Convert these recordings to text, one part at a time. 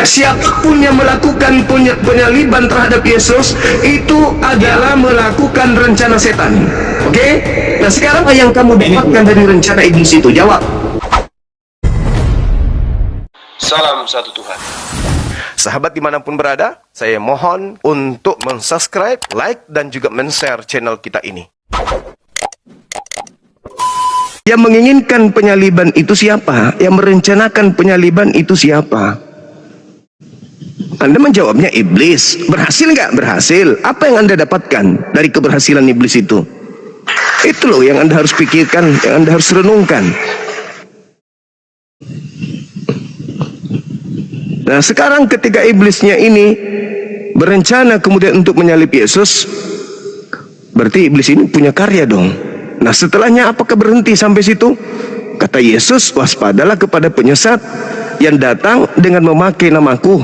Siapapun yang melakukan penyaliban terhadap Yesus itu adalah melakukan rencana setan. Oke? Nah, sekarang apa yang kamu dapatkan dari rencana iblis itu? Jawab. Salam satu Tuhan. Sahabat dimanapun berada, saya mohon untuk mensubscribe, like, dan juga men-share channel kita ini. Yang menginginkan penyaliban itu siapa? Yang merencanakan penyaliban itu siapa? Anda menjawabnya iblis. Berhasil nggak? Berhasil. Apa yang Anda dapatkan dari keberhasilan iblis itu? Itu loh yang Anda harus pikirkan, yang Anda harus renungkan. Nah, sekarang ketika iblisnya ini berencana kemudian untuk menyalib Yesus, berarti iblis ini punya karya dong. Nah, setelahnya apakah berhenti sampai situ? Kata Yesus, waspadalah kepada penyesat yang datang dengan memakai namaku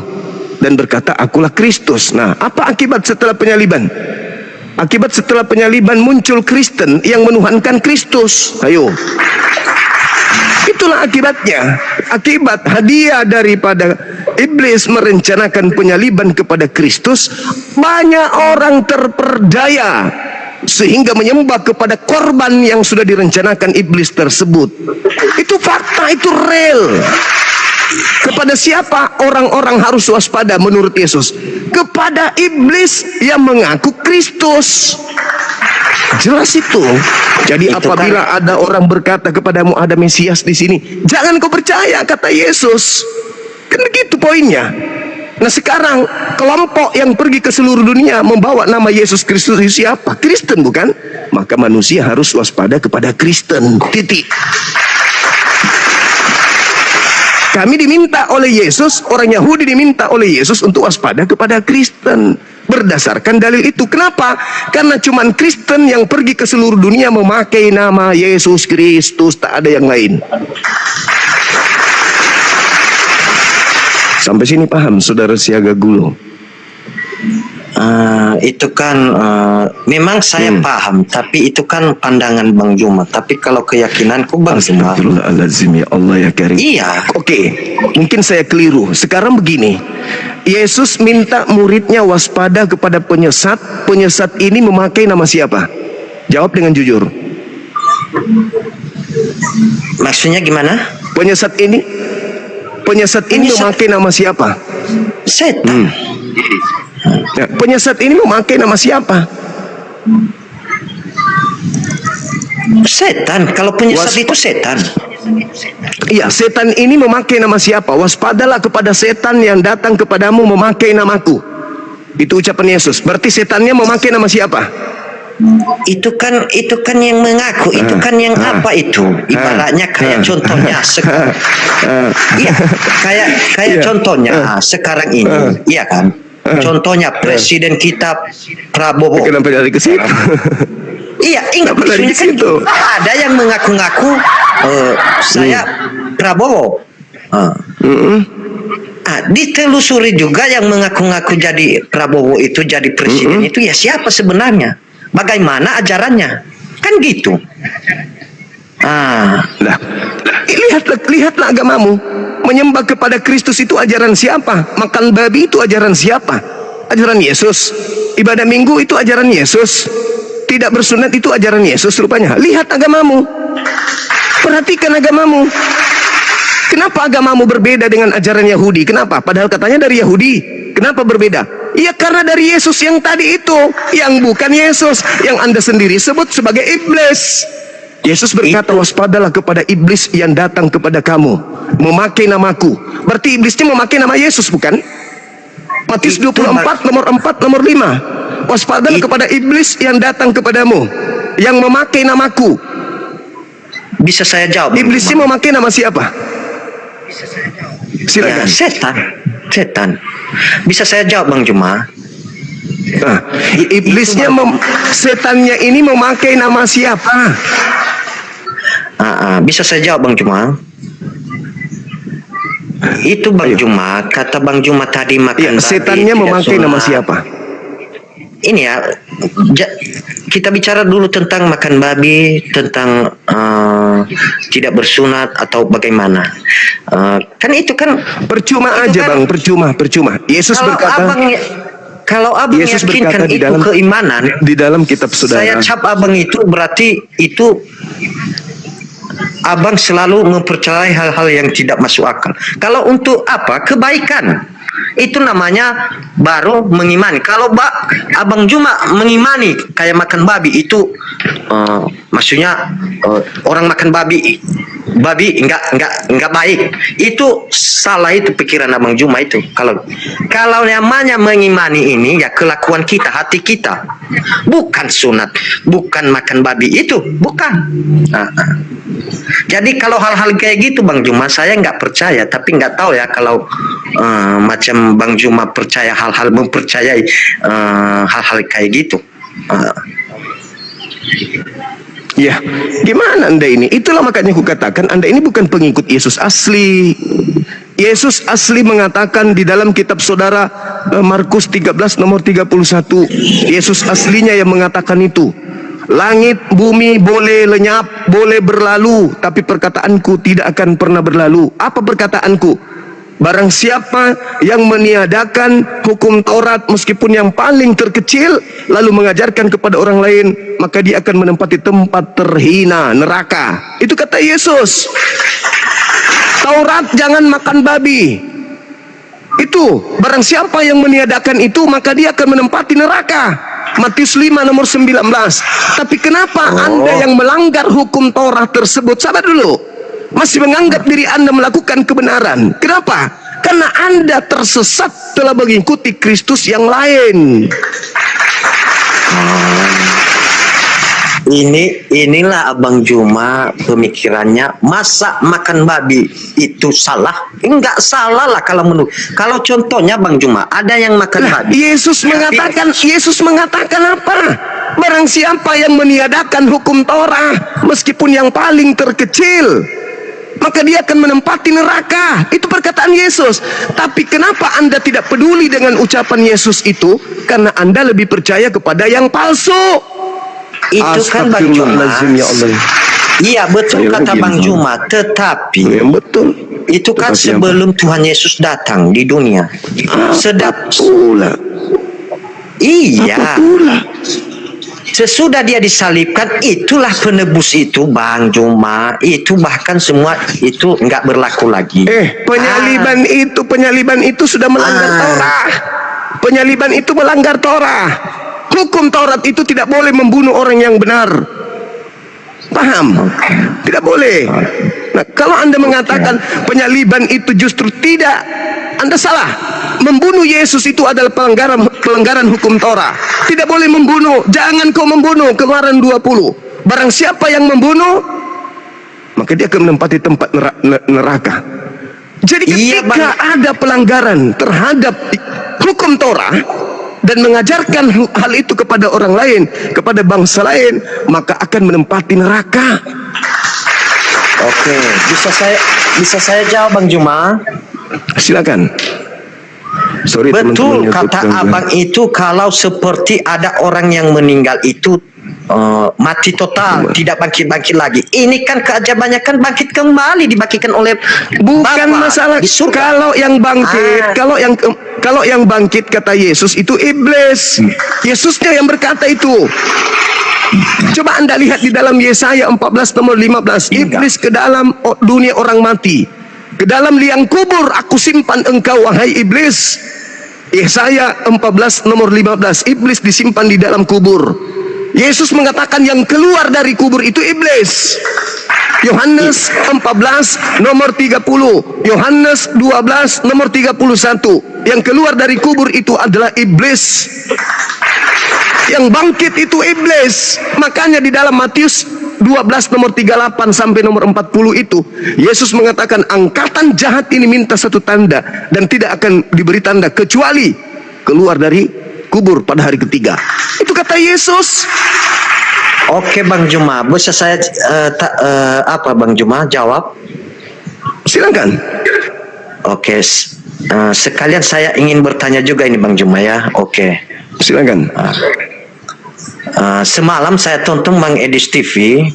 dan berkata, akulah Kristus. Nah, apa akibat setelah penyaliban? Akibat setelah penyaliban muncul Kristen yang menuhankan Kristus. Ayo. Itulah akibatnya. Akibat hadiah daripada iblis merencanakan penyaliban kepada Kristus, banyak orang terperdaya sehingga menyembah kepada korban yang sudah direncanakan iblis tersebut. Itu fakta, itu real. Kepada siapa orang-orang harus waspada menurut Yesus? Kepada iblis yang mengaku Kristus. Jelas itu. Jadi itu apabila kan ada orang berkata kepadamu ada Mesias di sini, jangan kau percaya, kata Yesus. Kan begitu poinnya. Nah, sekarang kelompok yang pergi ke seluruh dunia membawa nama Yesus Kristus itu siapa? Kristen bukan? Maka manusia harus waspada kepada Kristen. Titik. Kami diminta oleh Yesus, orang Yahudi diminta oleh Yesus untuk waspada kepada Kristen. Berdasarkan dalil itu. Kenapa? Karena cuman Kristen yang pergi ke seluruh dunia memakai nama Yesus Kristus, tak ada yang lain. Sampai sini paham, saudara Siaga Gulo? Itu kan memang saya paham, tapi itu kan pandangan Bang Juma. Tapi kalau keyakinanku Bang Juma, Astagfirullahaladzim, ya Allah ya Karim. Iya. Oke, mungkin saya keliru. Sekarang begini, Yesus minta muridnya waspada kepada penyesat. Penyesat ini memakai nama siapa? Jawab dengan jujur. Maksudnya gimana? Penyesat ini memakai nama siapa? Setan. Ya, penyesat ini memakai nama siapa? Setan. Kalau penyesat itu setan. Iya, setan ini memakai nama siapa? Waspadalah kepada setan yang datang kepadamu memakai namaku. Itu ucapan Yesus. Berarti setannya memakai nama siapa? Itu kan yang mengaku, itu kan yang apa itu? Ibaratnya kayak contohnya iya, kayak contohnya sekarang ini, iya kan? Contohnya presiden kita Prabowo. Kenapa dari ke situ? Iya, ingat maksudnya kan ada yang mengaku-ngaku saya Prabowo. Ditelusuri juga yang mengaku-ngaku jadi Prabowo itu jadi presiden itu ya siapa sebenarnya? Bagaimana ajarannya? Kan gitu. Lihatlah agamamu. Menyembah kepada Kristus itu ajaran siapa? Makan babi itu ajaran siapa? Ajaran Yesus. Ibadah minggu itu ajaran Yesus. Tidak bersunat itu ajaran Yesus rupanya. Lihat agamamu. Perhatikan agamamu. Kenapa agamamu berbeda dengan ajaran Yahudi? Kenapa? Padahal katanya dari Yahudi. Kenapa berbeda? Ya karena dari Yesus yang tadi itu, yang bukan Yesus, yang Anda sendiri sebut sebagai iblis. Yesus berkata, waspadalah kepada iblis yang datang kepada kamu memakai namaku. Berarti iblisnya memakai nama Yesus, bukan? Matius 24 nomor 4 nomor 5. Waspadalah kepada iblis yang datang kepadamu yang memakai namaku. Bisa saya jawab? Iblisnya memakai nama siapa? Silakan. Ya, setan. Bisa saya jawab Bang Juma? Nah, iblisnya setannya ini memakai nama siapa? Bisa saya jawab Bang Juma? Itu Bang Juma, kata Bang Juma tadi makan babi. Setannya memakai nama siapa? ini ya, kita bicara dulu tentang makan babi, tentang tidak bersunat atau bagaimana. Kan itu kan Percuma itu aja kan, bang, percuma. Yesus berkata, kalau abang Yesus yakinkan berkata di itu dalam keimanan, di dalam kitab saya saudara. cap abang itu berarti itu abang selalu mempercayai hal-hal yang tidak masuk akal. Kalau untuk apa? Kebaikan. Itu namanya baru mengimani. Kalau abang cuma mengimani kayak makan babi itu, maksudnya orang makan babi enggak baik. Itu salah, itu pikiran abang Juma itu. Kalau namanya mengimani ini ya kelakuan kita, hati kita. Bukan sunat, bukan makan babi itu, bukan. Jadi kalau hal-hal kayak gitu Bang Juma, saya nggak percaya. Tapi nggak tahu ya kalau macam Bang Juma percaya mempercayai hal-hal kayak gitu. Ya, gimana Anda ini? Itulah makanya aku katakan Anda ini bukan pengikut Yesus asli. Yesus asli mengatakan di dalam kitab saudara Markus 13 nomor 31. Yesus aslinya yang mengatakan itu. Langit, bumi boleh lenyap, boleh berlalu, tapi perkataanku tidak akan pernah berlalu. Apa perkataanku? Barang siapa yang meniadakan hukum Taurat meskipun yang paling terkecil, lalu mengajarkan kepada orang lain, maka dia akan menempati tempat terhina, neraka. Itu kata Yesus. Taurat jangan makan babi. Itu, barang siapa yang meniadakan itu, maka dia akan menempati neraka. Matius 5 nomor 19. Tapi kenapa Anda yang melanggar hukum Taurat tersebut, sabar dulu, masih menganggap diri Anda melakukan kebenaran? Kenapa? Karena Anda tersesat telah mengikuti Kristus yang lain. Inilah Abang Juma pemikirannya. Masa makan babi itu salah? Enggak salah lah kalau contohnya Bang Juma ada yang makan babi. Yesus mengatakan apa? Barang siapa yang meniadakan hukum Taurat meskipun yang paling terkecil, maka dia akan menempati neraka. Itu perkataan Yesus. Tapi kenapa Anda tidak peduli dengan ucapan Yesus itu? Karena Anda lebih percaya kepada yang palsu. Itu kan Bang Juma. Ya Allah. Iya betul Saya kata lagi Bang yang Juma. Tetapi betul. itu kan Tetapi sebelum Tuhan Yesus datang di dunia. Sedap pula. Iya. Sesudah dia disalibkan, itulah penebus itu Bang Juma. Itu bahkan semua itu enggak berlaku lagi. Penyaliban itu sudah melanggar Taurat. Penyaliban itu melanggar Taurat. Hukum Taurat itu tidak boleh membunuh orang yang benar. Paham? Tidak boleh. Nah, kalau Anda mengatakan penyaliban itu justru tidak, Anda salah. Membunuh Yesus itu adalah pelanggaran hukum Taurat. Tidak boleh membunuh. Jangan kau membunuh. Keluaran 20. Barang siapa yang membunuh, maka dia akan menempati tempat neraka. Jadi ketika ada pelanggaran terhadap hukum Taurat dan mengajarkan hal itu kepada orang lain, kepada bangsa lain, maka akan menempati neraka. Oke, bisa saya jawab Bang Juma? Silakan. Sorry, betul kata abang itu. Kalau seperti ada orang yang meninggal itu mati total, tidak bangkit lagi. Ini kan keajaibannya kan bangkit kembali, dibangkitkan oleh bukan Bapa masalah di surga. Kalau yang bangkit, kalau yang bangkit kata Yesus itu iblis. Yesusnya yang berkata itu. Coba Anda lihat di dalam Yesaya 14 nomor 15. Iblis ke dalam dunia orang mati, ke dalam liang kubur aku simpan engkau wahai iblis. Yesaya 14 nomor 15. Iblis disimpan di dalam kubur. Yesus mengatakan yang keluar dari kubur itu iblis. Yohanes 14 nomor 30, Yohanes 12 nomor 31. Yang keluar dari kubur itu adalah iblis. Yang bangkit itu iblis. Makanya di dalam Matius 12 nomor 38 sampai nomor 40 itu Yesus mengatakan angkatan jahat ini minta satu tanda dan tidak akan diberi tanda kecuali keluar dari kubur pada hari ketiga. Itu kata Yesus. Oke Bang Juma, bisa saya apa Bang Juma jawab? Silakan. Oke, sekalian saya ingin bertanya juga ini Bang Juma ya. Oke. Silakan. Semalam saya tonton Bang Edis TV,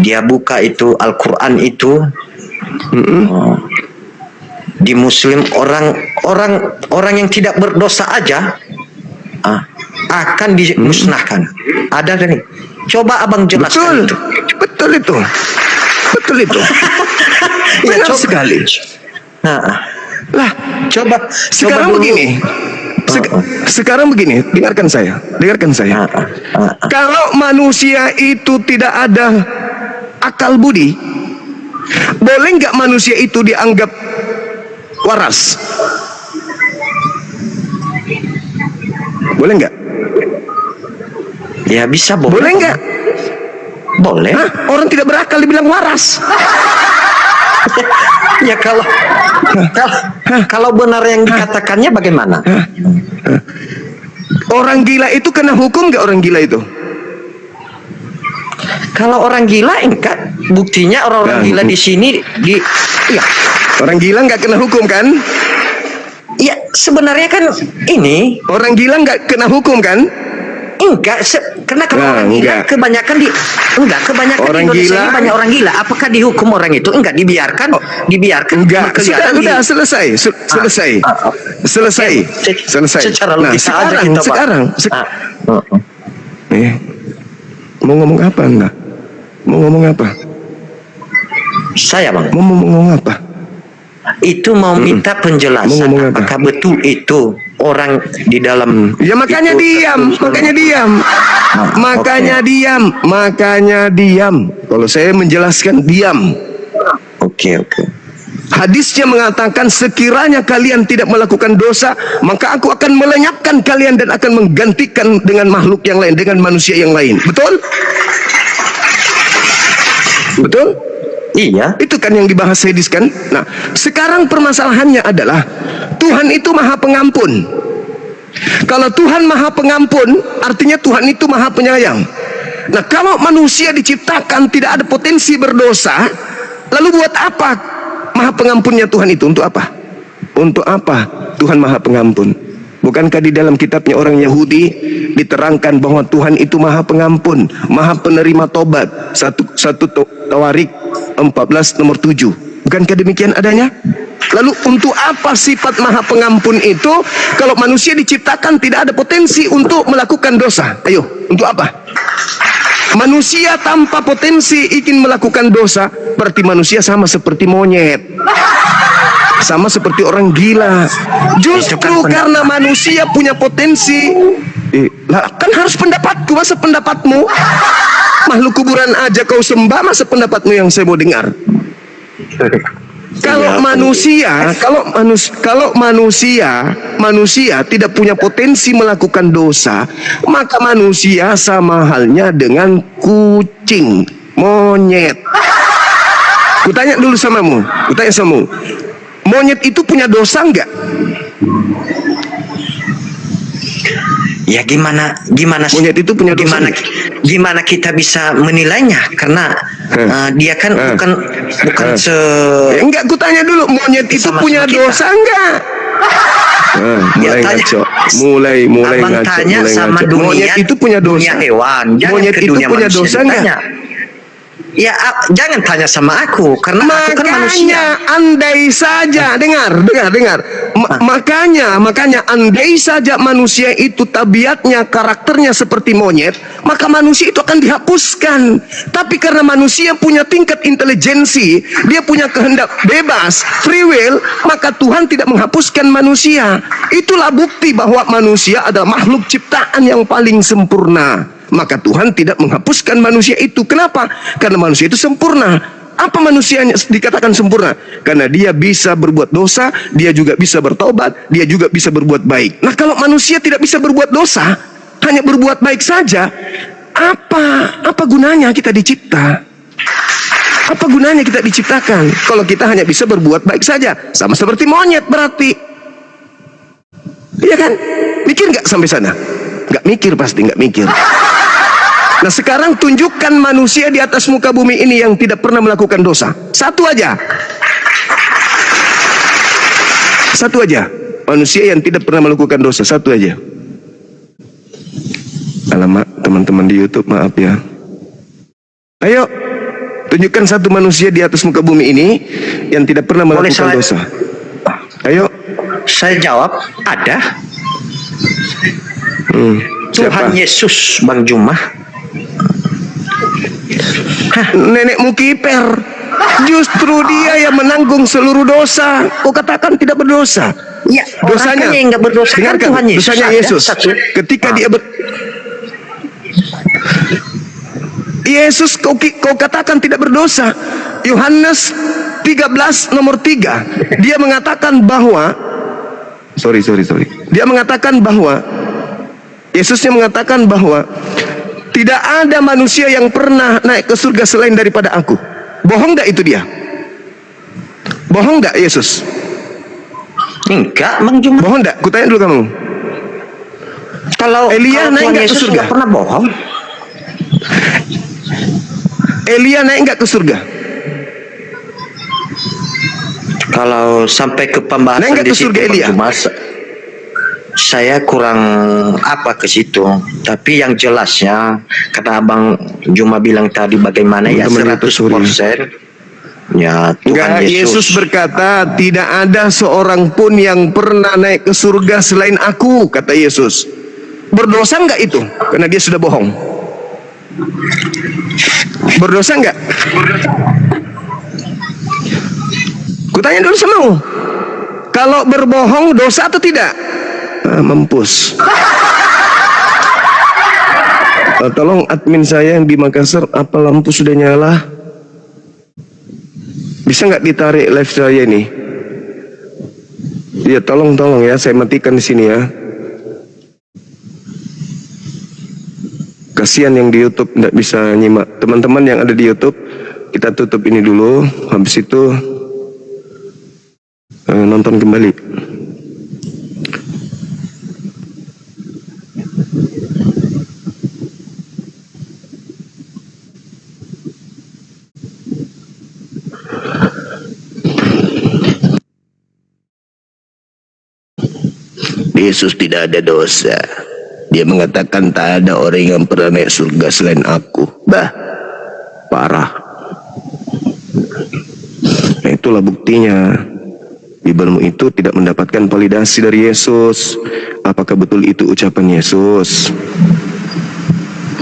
dia buka itu Al-Quran itu, di Muslim orang yang tidak berdosa aja akan dimusnahkan. Ada nih. Coba abang jelaskan itu. Betul itu. Ya, Benar sekali. Lah, Coba sekarang dulu. begini. Sekarang begini, dengarkan saya. Kalau manusia itu tidak ada akal budi, boleh nggak manusia itu dianggap waras? Boleh nggak? Ya bisa, Boleh nggak? Boleh. Hah? Orang tidak berakal dibilang waras. Ya kalau benar yang dikatakannya bagaimana? Orang gila itu kena hukum nggak orang gila itu? Kalau orang gila enggak, buktinya orang-orang gila di sini iya. Orang gila nggak kena hukum kan? Ya sebenarnya kan ini Orang gila nggak kena hukum kan? enggak karena kalau orang gila kebanyakan Orang di Indonesia gila, ini banyak orang gila. Apakah dihukum orang itu? Enggak, dibiarkan enggak, berkeliaran sudah selesai. Secara Nah, logika aja kita, Pak. sekarang mau ngomong apa enggak? Mau ngomong apa? Saya, Bang. Mau ngomong apa? Itu mau minta Mau penjelasan ngomong apa? apakah betul itu orang di dalam Ya makanya itu makanya diam. Kalau saya menjelaskan diam. Oke. Hadisnya mengatakan sekiranya kalian tidak melakukan dosa, maka aku akan melenyapkan kalian dan akan menggantikan dengan makhluk yang lain, dengan manusia yang lain. Betul? Betul? Iya. Itu kan yang dibahas hadis kan? Nah, sekarang permasalahannya adalah Tuhan itu Maha Pengampun. Kalau Tuhan Maha Pengampun, artinya Tuhan itu Maha Penyayang. Nah, kalau manusia diciptakan tidak ada potensi berdosa, lalu buat apa Maha Pengampunnya Tuhan itu? Untuk apa? Untuk apa Tuhan Maha Pengampun? Bukankah di dalam kitabnya orang Yahudi diterangkan bahwa Tuhan itu Maha Pengampun, Maha Penerima Tobat, satu Tawarik 14 nomor 7. Bukankah demikian adanya? Lalu untuk apa sifat Maha Pengampun itu kalau manusia diciptakan tidak ada potensi untuk melakukan dosa? Ayo, untuk apa? Manusia tanpa potensi ingin melakukan dosa, berarti manusia sama seperti monyet, sama seperti orang gila. Justru karena manusia punya potensi, kan harus pendapatku, masa pendapatmu? Makhluk kuburan aja kau sembah, masa pendapatmu yang saya mau dengar? Kalau manusia tidak punya potensi melakukan dosa, maka manusia sama halnya dengan kucing, monyet. Kutanya dulu samamu, monyet itu punya dosa enggak? Ya gimana Monyet itu punya dosa gimana kita bisa menilainya karena dia kan bukan enggak, kutanya dulu, monyet itu punya dosa enggak? Mulai ngaco. Monyet itu punya dosa. Hewan, monyet itu punya dosa enggak? Ya jangan tanya sama aku karena aku kan manusia. Andai saja dengar. Makanya andai saja manusia itu tabiatnya, karakternya seperti monyet, maka manusia itu akan dihapuskan. Tapi karena manusia punya tingkat intelijensi, dia punya kehendak bebas, free will, maka Tuhan tidak menghapuskan manusia. Itulah bukti bahwa manusia adalah makhluk ciptaan yang paling sempurna. Maka Tuhan tidak menghapuskan manusia itu. Kenapa? Karena manusia itu sempurna. Apa manusianya dikatakan sempurna? Karena dia bisa berbuat dosa, dia juga bisa bertobat, dia juga bisa berbuat baik. Nah, kalau manusia tidak bisa berbuat dosa, hanya berbuat baik saja, apa gunanya kita dicipta? Apa gunanya kita diciptakan kalau kita hanya bisa berbuat baik saja? Sama seperti monyet berarti. Iya kan? Mikir nggak sampai sana? Nggak mikir, pasti nggak mikir. Nah, sekarang tunjukkan manusia di atas muka bumi ini yang tidak pernah melakukan dosa. Satu aja manusia yang tidak pernah melakukan dosa, satu aja. Alamak, teman-teman di YouTube, maaf ya. Ayo, tunjukkan satu manusia di atas muka bumi ini yang tidak pernah Boleh melakukan saya- dosa. Ayo. Saya jawab, ada. Tuhan Siapa? Yesus, Bang Juma. Nenekmu kiper. Justru dia yang menanggung seluruh dosa. Kau katakan tidak berdosa. Ya, Dosanya, orang kan yang nggak berdosa kan dengarkan, Tuhan Yesus. dosanya Ada Yesus. satu. Ketika dia Yesus kau katakan tidak berdosa. Yohanes 13 nomor 3. Dia mengatakan bahwa sorry. Dia mengatakan bahwa Yesusnya mengatakan bahwa tidak ada manusia yang pernah naik ke surga selain daripada aku. Bohong enggak itu dia? Bohong enggak Yesus? Enggak, Bang Juma. Bohong enggak? Kutanya dulu kamu. Kalau Elia naik Tuhan nggak ke Yesus surga? nggak pernah bohong. Elia naik enggak ke surga? Kalau sampai ke Naik pembahasan nggak di ke situ, surga Bang Elia? Juma, saya kurang apa ke situ. Tapi yang jelasnya, karena Abang Juma bilang tadi bagaimana ya Teman-teman itu, 100%. Ya Tuhan Enggak, Yesus berkata tidak ada seorang pun yang pernah naik ke surga selain aku, kata Yesus. Berdosa enggak itu? Karena dia sudah bohong. Berdosa enggak? Kutanya dulu samamu. Kalau berbohong dosa atau tidak? Mampus. Tolong admin saya yang di Makassar, apa lampu sudah nyala? Bisa nggak ditarik live saya ini? Ya tolong ya, saya matikan di sini ya. Kasihan yang di YouTube nggak bisa nyimak. Teman-teman yang ada di YouTube, kita tutup ini dulu. Habis itu nonton kembali. Yesus tidak ada dosa. Dia mengatakan tak ada orang yang pernah naik surga selain aku. Bah, parah. Nah, itulah buktinya. Bibelmu itu tidak mendapatkan validasi dari Yesus. Apakah betul itu ucapan Yesus?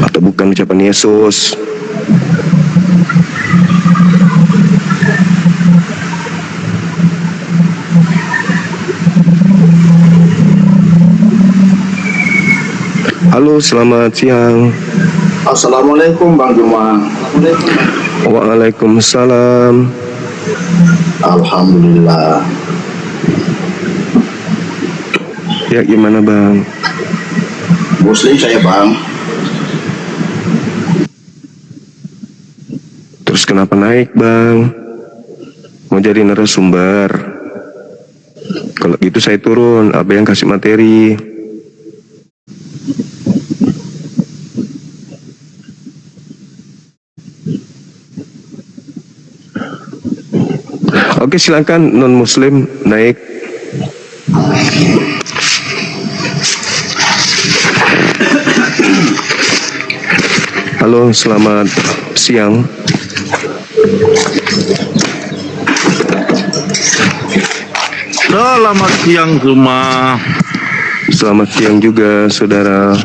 Atau bukan ucapan Yesus? Halo, selamat siang. Assalamualaikum Bang Juma. Waalaikumsalam. Alhamdulillah. Ya, gimana Bang? Muslim saya Bang. Terus kenapa naik Bang? Mau jadi narasumber? Kalau gitu saya turun, apa yang kasih materi? Oke, silakan non muslim naik. Halo, selamat siang. Selamat siang Juma. Selamat siang juga saudara.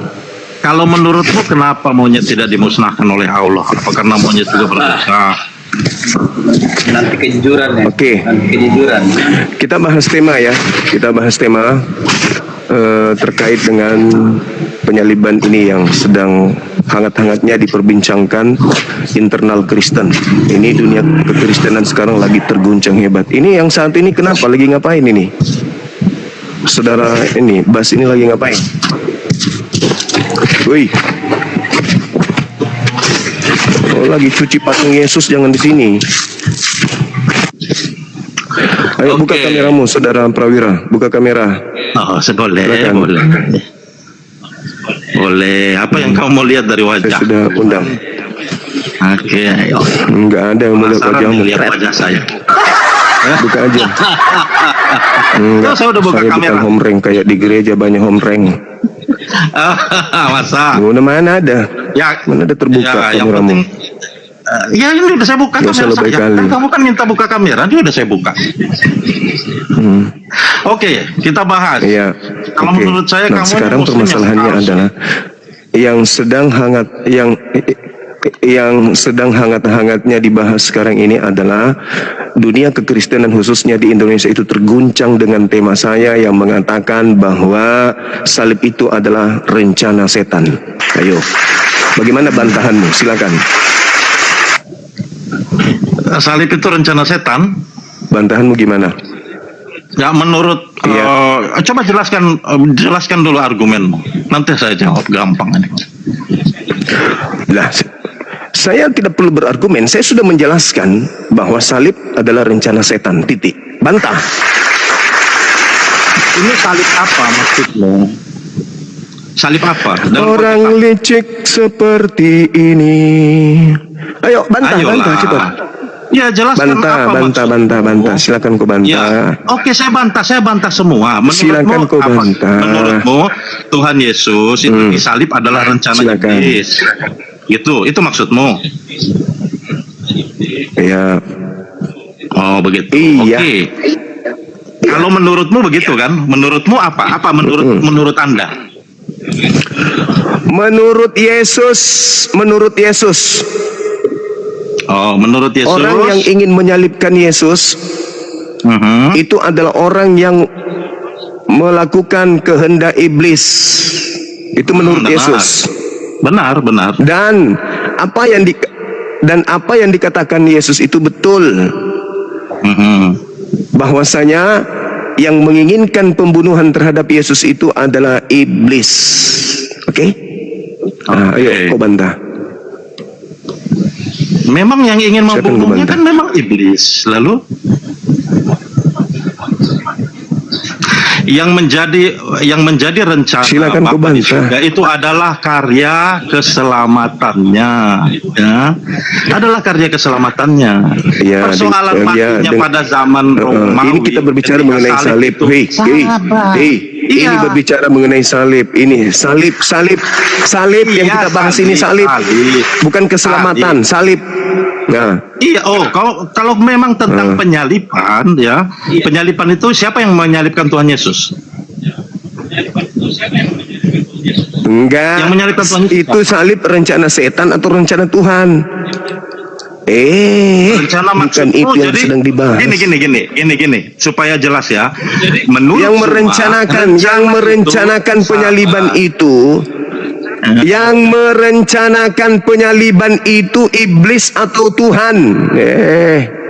Kalau menurutmu kenapa monyet tidak dimusnahkan oleh Allah? Apa karena monyet juga berdosa? Nanti kejujuran ya. Oke. Nanti kejujuran. Kita bahas tema ya. Kita bahas tema terkait dengan penyaliban ini yang sedang hangat-hangatnya diperbincangkan internal Kristen. Ini dunia kekristenan sekarang lagi terguncang hebat. Ini yang saat ini kenapa lagi ngapain ini? Saudara ini, Bas ini lagi ngapain? Woi. Oh, lagi cuci patung Yesus, jangan di sini. Ayo buka Oke. kameramu, saudara Prawira. Buka kamera. Oh, boleh, Silakan. boleh. Boleh. Apa yang kamu mau lihat dari Saya wajah? sudah undang. Oke, ayo. Enggak ada yang melihat Penasaran wajahmu. lihat wajah saya. Buka aja. Enggak. Tuh, saya udah buka Saya kamera. bukan homreng kayak di gereja banyak homreng. Masa? Mana ada? Ya, Mana ada terbuka yang kameramu? penting ya ini udah saya buka Nggak usah kamera lebay saya. kali. Kan kamu kan minta buka kamera, ini udah saya buka. Oke, kita bahas. Iya. Kalau Oke. menurut saya Nah, kamu sekarang ini muslim permasalahannya yang adalah yang sedang hangat-hangatnya dibahas sekarang ini adalah dunia kekristenan khususnya di Indonesia itu terguncang dengan tema saya yang mengatakan bahwa salib itu adalah rencana setan. Ayo, bagaimana bantahanmu? Silakan. salib itu rencana setan. Bantahanmu gimana? Ya menurut Iya. coba jelaskan dulu argumenmu. Nanti saya jawab gampang ini. Lah, saya tidak perlu berargumen. Saya sudah menjelaskan bahwa salib adalah rencana setan. Titik. Bantah. Ini salib apa maksudmu? Salib apa? Dalam Orang konteks licik seperti ini. Ayo, bantah, Ayolah. bantah, cepat. Ya jelaskan Bantah, apa bantah, maksudmu. bantah, bantah. Silakan kau bantah. Ya, oke saya bantah semua. Silakan kau apa? bantah. Menurutmu Tuhan Yesus itu disalib adalah rencana Silakan. iblis. Itu maksudmu? Ya, Oh begitu. Iya. Oke. Kalau menurutmu begitu kan? Menurutmu apa? Apa menurut Anda? menurut Yesus, Oh, menurut Yesus. orang yang ingin menyalibkan Yesus Mhm. itu adalah orang yang melakukan kehendak iblis. Itu menurut Benar. Yesus. Benar. Dan apa yang dikatakan Yesus itu betul. Mhm. Bahwasanya yang menginginkan pembunuhan terhadap Yesus itu adalah iblis. Oke? Nah, Oke. ayo kau bantah. Memang yang ingin Silakan membunuhnya komentar. kan memang iblis. Lalu yang menjadi rencana Silakan kau Bapa di bantah. surga itu adalah karya keselamatannya, ya. Adalah karya keselamatannya. Ya, Persoalan matinya pada zaman Romawi. ini kita berbicara ketika mengenai salib. itu. Hei, Iya. ini berbicara mengenai salib. Ini salib yang Iya, kita bahas ini salib. salib. Bukan keselamatan, salib. Nah, Iya, kalau memang tentang penyalipan, ya, penyalipan itu siapa yang menyalipkan Tuhan Yesus? enggak. Yang menyalibkan Tuhan Yesus Itu salib rencana setan atau rencana Tuhan? Rencana bukan maksudmu, itu yang jadi sedang dibahas. Gini, supaya jelas ya. Menurut Yang semua, merencanakan itu penyaliban salah. itu, yang merencanakan penyaliban itu iblis atau Tuhan?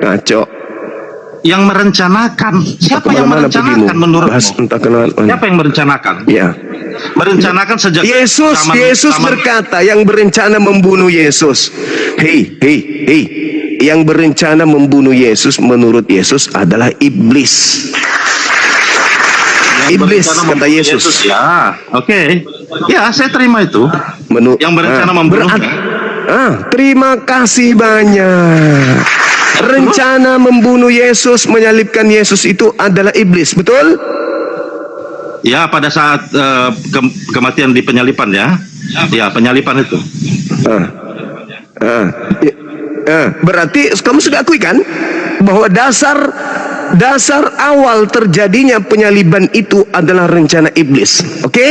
Ngaco. Yang merencanakan, siapa yang Kemana-mana merencanakan pergimu? menurutmu? Bahas entah kenal. Siapa yang merencanakan? Ya. Merencanakan sejak Yesus zaman- berkata yang berencana membunuh Yesus. Hei. Yang berencana membunuh Yesus menurut Yesus adalah iblis. yang iblis, berencana kata membunuh Yesus. Ya, oke. Ya, saya terima itu. Yang berencana membunuhnya. Terima kasih banyak. Rencana membunuh Yesus, menyalibkan Yesus itu adalah iblis, betul? Ya, pada saat kematian di penyalipan ya. Ya, penyalipan itu. Berarti kamu sudah akui kan bahwa dasar awal terjadinya penyaliban itu adalah rencana iblis, oke?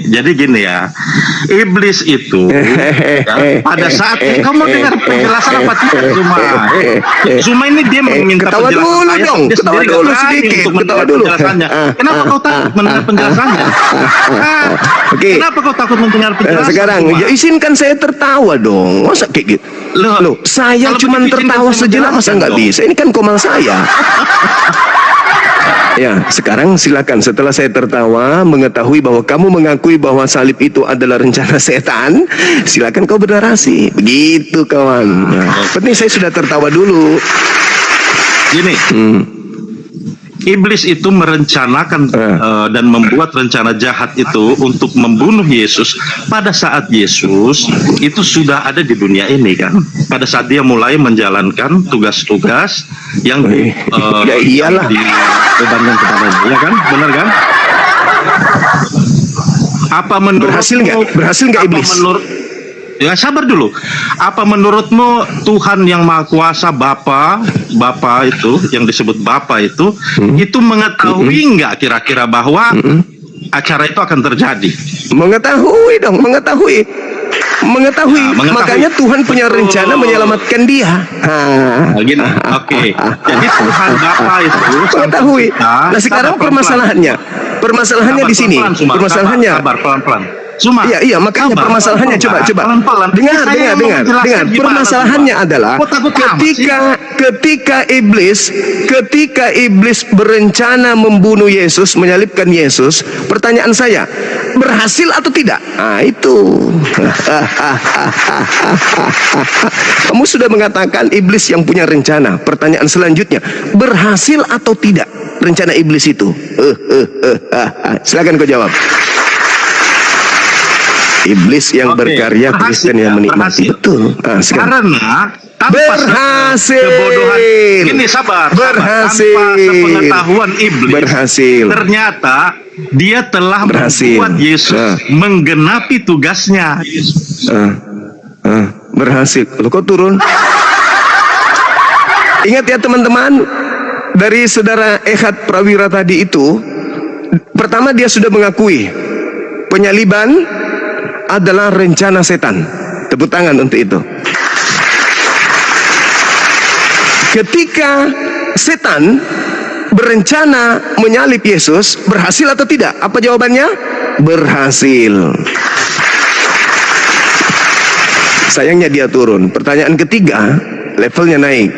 Jadi gini ya, iblis itu ya, pada saat kamu dengar penjelasan apa tidak Zuma ini dia meminta ketawa penjelasan dulu saya, dong, dia ketawa sendiri dulu nggak berani sedikit, untuk ketawa mendengar dulu. penjelasannya. Kenapa kau takut mendengar penjelasannya? Oke. Kenapa kau takut mendengar penjelasan? Sekarang Zuma? ya izinkan saya tertawa dong, masa kayak gitu? Loh, saya kalau cuma begitu izinkan tertawa saya sejenak, masa menjelaskan nggak dong. bisa? Ini kan komal saya. Ya, sekarang silakan setelah saya tertawa mengetahui bahwa kamu mengakui bahwa salib itu adalah rencana setan, silakan kau bernarasi. Begitu kawan. Nah, penting saya sudah tertawa dulu. Gini, iblis itu merencanakan dan membuat rencana jahat itu untuk membunuh Yesus pada saat Yesus itu sudah ada di dunia ini kan. Pada saat dia mulai menjalankan tugas-tugas yang Ya iyalah. dibebankan kepadanya, ya kan? Benar kan? Apa menurut Berhasil nggak iblis? Ya sabar dulu. Apa menurutmu Tuhan yang Maha Kuasa, Bapa itu yang disebut Bapa itu mengetahui nggak kira-kira bahwa acara itu akan terjadi? Mengetahui dong, mengetahui. Mengetahui. Makanya Tuhan punya rencana menyelamatkan dia. Gini, oke. Jadi Tuhan Bapa itu Mengetahui. Nah sekarang permasalahannya di sini. Permasalahannya. Sabar pelan-pelan. Cuma, iya, makanya permasalahannya coba. Dengar. Permasalahannya adalah ketika iblis berencana membunuh Yesus, menyalibkan Yesus, pertanyaan saya, berhasil atau tidak? Nah, itu. Kamu sudah mengatakan iblis yang punya rencana. Pertanyaan selanjutnya, berhasil atau tidak rencana iblis itu? Silakan kau jawab. Iblis yang berkarya, Kristen yang menikmati. Betul. Karena tanpa berhasil. Kebodohan. Ini sabar. Berhasil. Tanpa sepengetahuan iblis. Berhasil. Ternyata dia telah membuat Yesus menggenapi tugasnya. Berhasil. Loh, kok turun? Ingat ya teman-teman, dari saudara Ehad Prawira tadi itu, pertama dia sudah mengakui penyaliban adalah rencana setan. Tepuk tangan untuk itu. Ketika setan berencana menyalib Yesus, berhasil atau tidak? Apa jawabannya? Berhasil. Sayangnya dia turun. Pertanyaan ketiga, levelnya naik.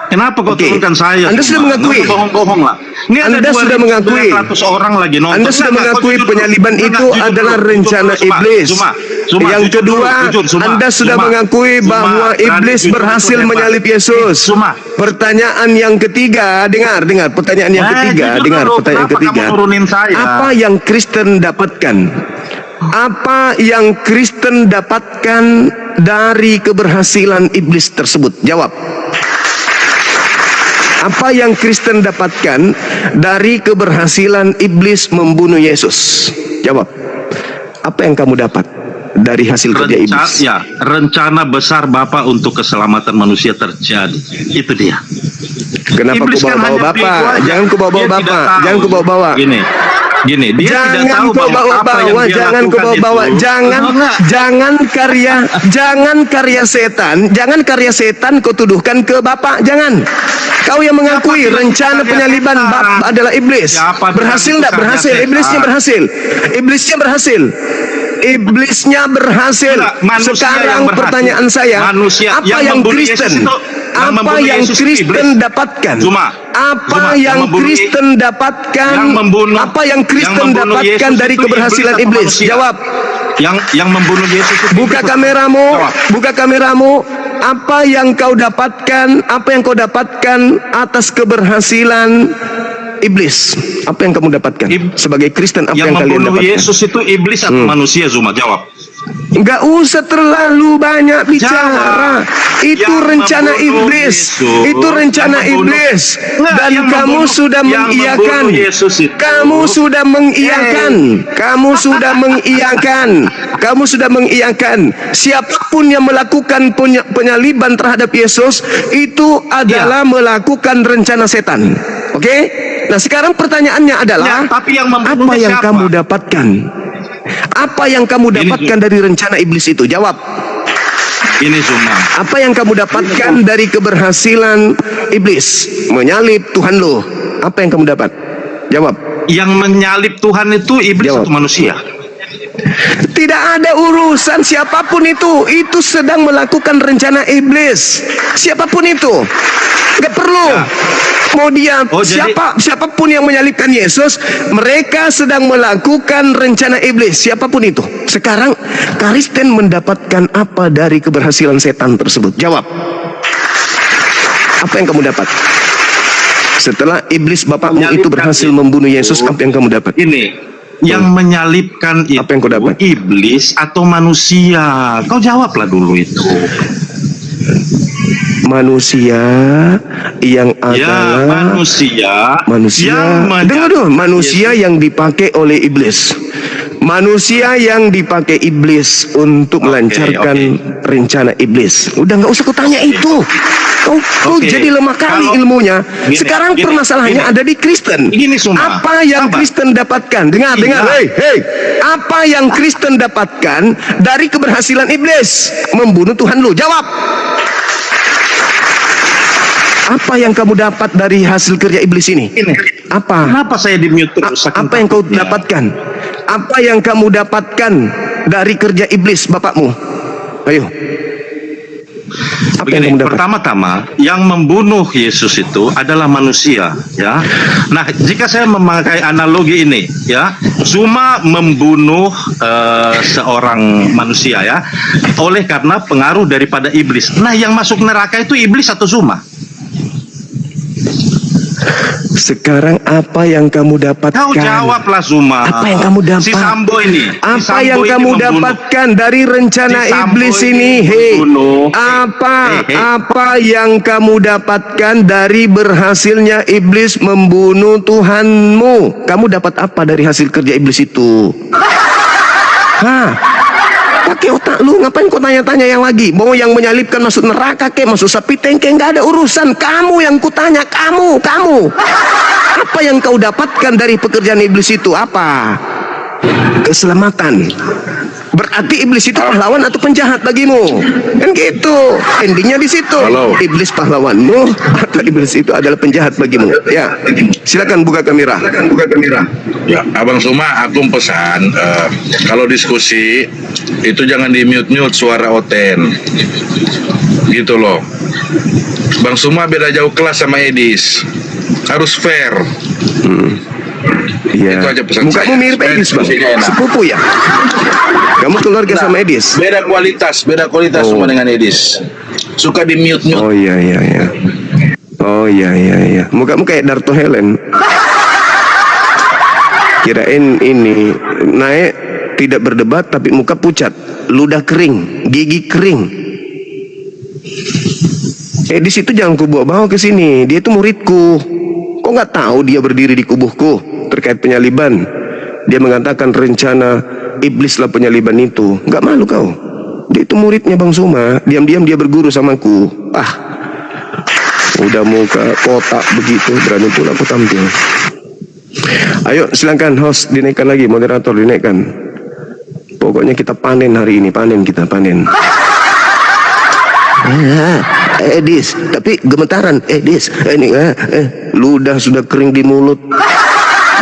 Kenapa kau turunkan saya? Anda sudah mengakui. Bohong-bohong lah. Ini Anda sudah mengakui. 100 orang lagi nonton. Anda sudah mengakui penyaliban itu adalah rencana iblis. Yang kedua, Anda sudah mengakui bahwa iblis berhasil menyalib Yesus. Pertanyaan yang ketiga, dengar pertanyaan yang ketiga, apa yang Kristen dapatkan? Apa yang Kristen dapatkan dari keberhasilan iblis tersebut? Jawab. Apa yang Kristen dapatkan dari keberhasilan iblis membunuh Yesus? Jawab. Apa yang kamu dapat dari hasil kerja iblis? Ya, rencana besar Bapa untuk keselamatan manusia terjadi. Itu dia. Kenapa kau bawa Bapak? Jangan kau bawa Bapak. Jangan kau bawa. Gini, dia jangan tidak tahu kau bawa, jangan karya setan kau tuduhkan ke Bapak, jangan. Kau yang mengakui rencana penyaliban adalah iblis. Berhasil tidak? Berhasil. Iblisnya berhasil. Sekarang pertanyaan saya, apa yang Kristen dapatkan? Apa yang Kristen dapatkan dari keberhasilan iblis? Jawab. Yang membunuh Yesus itu. Buka kameramu. Apa yang kau dapatkan atas keberhasilan iblis? Apa yang kamu dapatkan sebagai Kristen? Apa yang kalian dapatkan? Yesus itu iblis atau manusia? Zuma, jawab. Enggak usah terlalu banyak bicara. Itu rencana iblis. Itu rencana iblis. Dan kamu sudah mengiyakan. Kamu sudah mengiyakan. Siapapun yang melakukan penyaliban terhadap Yesus itu adalah melakukan rencana setan. Oke? Nah, sekarang pertanyaannya adalah, apa yang kamu dapatkan? Apa yang kamu dapatkan dari rencana iblis itu? Jawab. Ini Zuma. Apa yang kamu dapatkan dari keberhasilan iblis menyalib Tuhan lo? Apa yang kamu dapat? Jawab. Yang menyalib Tuhan itu iblis atau manusia? Tidak ada urusan siapapun itu sedang melakukan rencana iblis. Siapapun itu, nggak perlu. Mau dia siapapun yang menyalibkan Yesus, mereka sedang melakukan rencana iblis. Siapapun itu. Sekarang Kristen mendapatkan apa dari keberhasilan setan tersebut? Jawab. Apa yang kamu dapat? Setelah iblis bapakmu itu berhasil membunuh Yesus, apa yang kamu dapat? Ini yang menyalibkan itu apa yang kau dapat? Iblis atau manusia? Kau jawablah dulu itu. Manusia. yang Ya, adalah manusia yang dengar dulu, manusia yang dipakai oleh iblis. Manusia yang dipakai iblis untuk melancarkan rencana iblis. Udah nggak usah kutanya itu. Kau jadi lemah kali ilmunya. Sekarang permasalahannya ada di Kristen. Gini, Suma. Apa yang Sabar. Kristen dapatkan? Dengar. Hei. Apa yang Kristen dapatkan dari keberhasilan iblis membunuh Tuhan lu? Jawab. Apa yang kamu dapat dari hasil kerja iblis ini? Apa? Kenapa saya di-mute terus? Apa yang kau dapatkan? Apa yang kamu dapatkan dari kerja iblis bapakmu? Ayo. Apa yang kamu dapat? Pertama-tama, yang membunuh Yesus itu adalah manusia, ya. Nah, jika saya memakai analogi ini, ya, Suma membunuh seorang manusia, ya, oleh karena pengaruh daripada iblis. Nah, yang masuk neraka itu iblis atau Suma? Sekarang apa yang kamu dapatkan? Kau jawablah, Suma. Apa yang kamu dapat? Si Sambo ini. Apa yang kamu dapatkan dari rencana Si Sambo iblis ini ini? Hei, membunuh. apa yang kamu dapatkan dari berhasilnya iblis membunuh Tuhanmu? Kamu dapat apa dari hasil kerja iblis itu? Pakai otak lu, ngapain kau tanya-tanya yang lagi? Mau yang menyalibkan masuk neraka ke, masuk sapi tengke, nggak ada urusan. Kamu yang kutanya, kamu. Apa yang kau dapatkan dari pekerjaan iblis itu? Apa? Keselamatan. Berarti iblis itu pahlawan atau penjahat bagimu? Kan gitu. Endingnya di situ. Iblis pahlawanmu atau iblis itu adalah penjahat bagimu? Ya. Silakan buka kamera. Ya, Abang Suma, aku pesan kalau diskusi itu jangan di mute suara Oten, gitu loh. Bang Suma beda jauh kelas sama Edis, harus fair. Iya. Itu aja pesan Mukamu saya. mirip Edis, Bang. Sepupu ya? Kamu keluarga sama Edis? Beda kualitas Suma dengan Edis. Suka di mute. Oh iya. Oh iya. Mukamu kayak Darto Helen. Kirain ini naik tidak berdebat tapi muka pucat, ludah kering, gigi kering. Edis itu jangan ku bawa ke sini. Dia itu muridku. Kok nggak tahu dia berdiri di kubuhku terkait penyaliban? Dia mengatakan rencana iblislah penyaliban itu. Nggak malu kau? Dia itu muridnya Bang Suma. Diam-diam dia berguru samaku. Udah muka kotak begitu, berani pula aku tampil. Ayo silakan host dinaikkan lagi, moderator dinaikkan. Pokoknya kita panen hari ini, panen. Edis, tapi gemetaran. Edis, ini ludah sudah kering di mulut,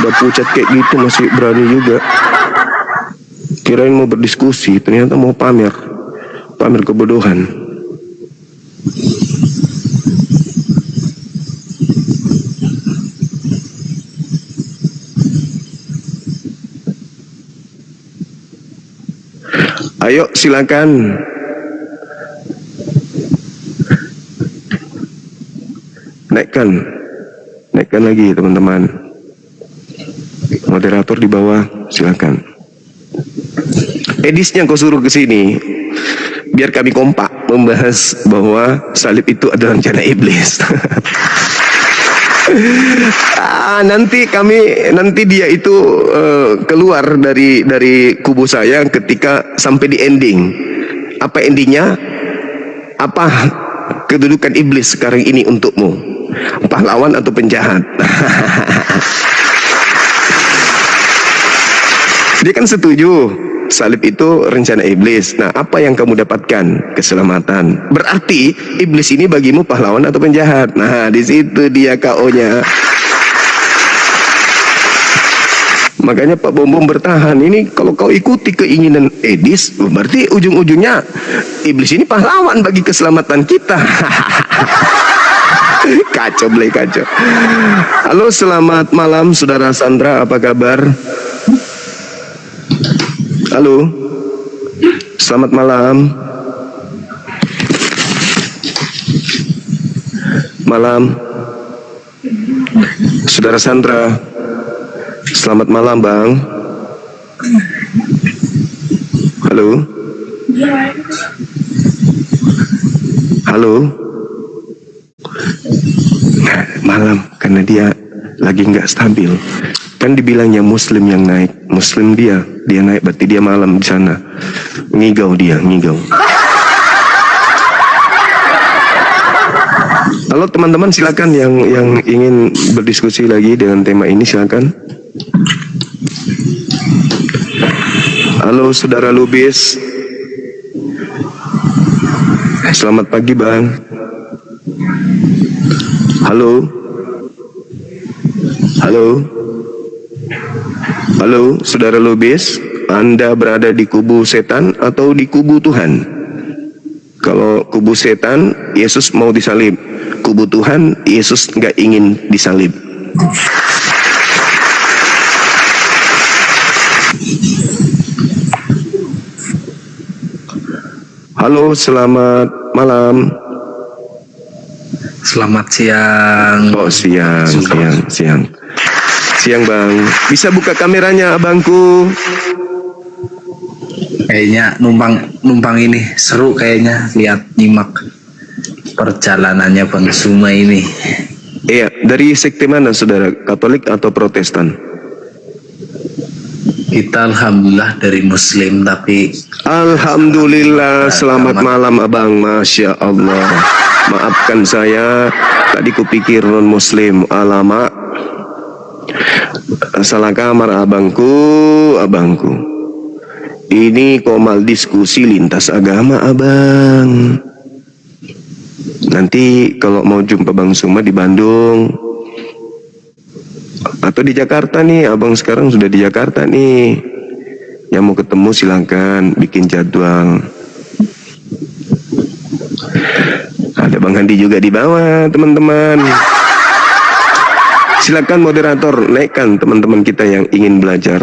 udah pucat kayak gitu masih berani juga. Kirain mau berdiskusi, ternyata mau pamer kebodohan. Ayo silakan. Naikkan lagi teman-teman. Moderator di bawah, silakan. Edisnya kau suruh ke sini biar kami kompak membahas bahwa salib itu adalah rencana iblis. Nanti dia itu keluar dari kubu saya ketika sampai di ending. Apa endingnya? Apa kedudukan iblis sekarang ini untukmu? Pahlawan atau penjahat? Dia kan setuju salib itu rencana iblis. Nah, apa yang kamu dapatkan? Keselamatan. Berarti iblis ini bagimu pahlawan atau penjahat? Nah, di situ dia KO-nya. Makanya Pak Bom bertahan. Ini kalau kau ikuti keinginan Edis, berarti ujung-ujungnya iblis ini pahlawan bagi keselamatan kita. Kacau. Halo, selamat malam Saudara Sandra, apa kabar? Halo, selamat malam. Saudara Sandra, selamat malam Bang. Halo. malam karena dia lagi nggak stabil. Kan dibilangnya Muslim yang naik, Muslim dia naik, berarti dia malam di sana. Ngigau dia, ngigau. Halo teman-teman, silakan yang ingin berdiskusi lagi dengan tema ini, silakan. Halo saudara Lubis. Selamat pagi bang. Halo. Halo. Halo saudara Lubis, Anda berada di kubu setan atau di kubu Tuhan? Kalau kubu setan, Yesus mau disalib. Kubu Tuhan, Yesus nggak ingin disalib. Halo, selamat malam. Selamat siang. Oh, siang bang. Bisa buka kameranya abangku? Kayaknya numpang ini seru kayaknya, lihat nyimak perjalanannya Bang Suma ini. Iya, dari sekte mana saudara? Katolik atau Protestan? Kita alhamdulillah dari Muslim, tapi Alhamdulillah, selamat malam abang. Masya Allah. Maafkan saya, tadi kupikir non Muslim. Alamak, salah kamar abangku. Ini komal diskusi lintas agama abang. Nanti kalau mau jumpa Bang Suma di Bandung atau di Jakarta nih, abang sekarang sudah di Jakarta nih. Yang mau ketemu silakan bikin jadwal. Ada Bang Handi juga di bawah, teman-teman. Silakan moderator naikkan teman-teman kita yang ingin belajar.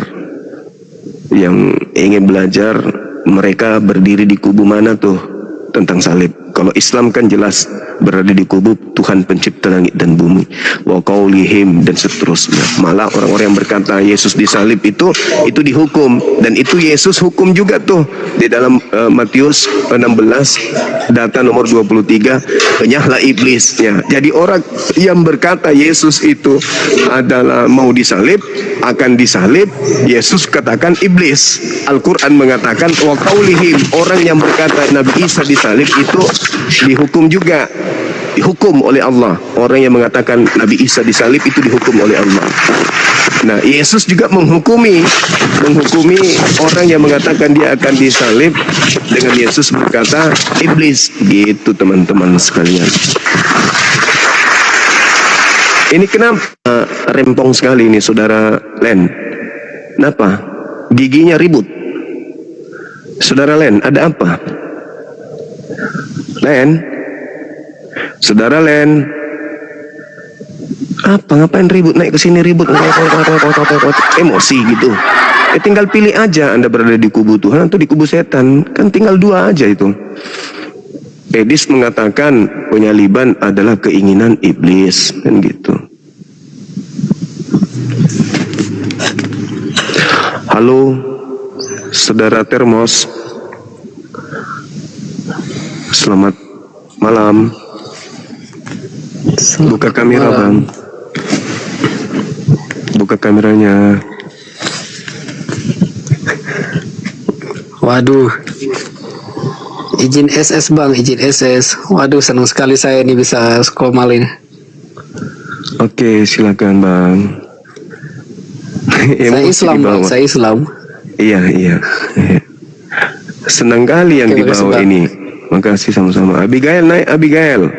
Yang ingin belajar, mereka berdiri di kubu mana tuh tentang salib. Kalau Islam kan jelas berada di kubu Tuhan pencipta langit dan bumi, wa qaulihim, dan seterusnya. Malah orang-orang yang berkata Yesus disalib itu dihukum, dan itu Yesus hukum juga tuh di dalam Matius 16 data nomor 23, enyahlah iblisnya. Jadi orang yang berkata Yesus itu adalah mau disalib, akan disalib, Yesus katakan iblis. Al-Quran mengatakan wa qaulihim, orang yang berkata Nabi Isa disalib itu dihukum juga, dihukum oleh Allah. Orang yang mengatakan Nabi Isa disalib itu dihukum oleh Allah. Nah, Yesus juga menghukumi orang yang mengatakan dia akan disalib dengan Yesus berkata iblis. Gitu teman-teman sekalian. Ini kenapa rempong sekali ini saudara Len? Kenapa? Giginya ribut. Saudara Len, ada apa? Len, saudara Len, apa ngapain ribut, naik ke sini ribut, emosi gitu. Tinggal pilih aja Anda berada di kubu Tuhan atau di kubu setan, kan tinggal dua aja itu. Edis mengatakan penyaliban adalah keinginan iblis, kan gitu. Halo, saudara Termos. Selamat malam. Buka kamera bang. Buka kameranya. Waduh, izin SS bang, izin SS. Waduh, senang sekali saya ini bisa skomalin. Oke, silakan bang. Saya Islam bang, saya Islam. Iya. Senang kali yang dibawa ini. Makasih sama-sama. Abigail, naik Abigail.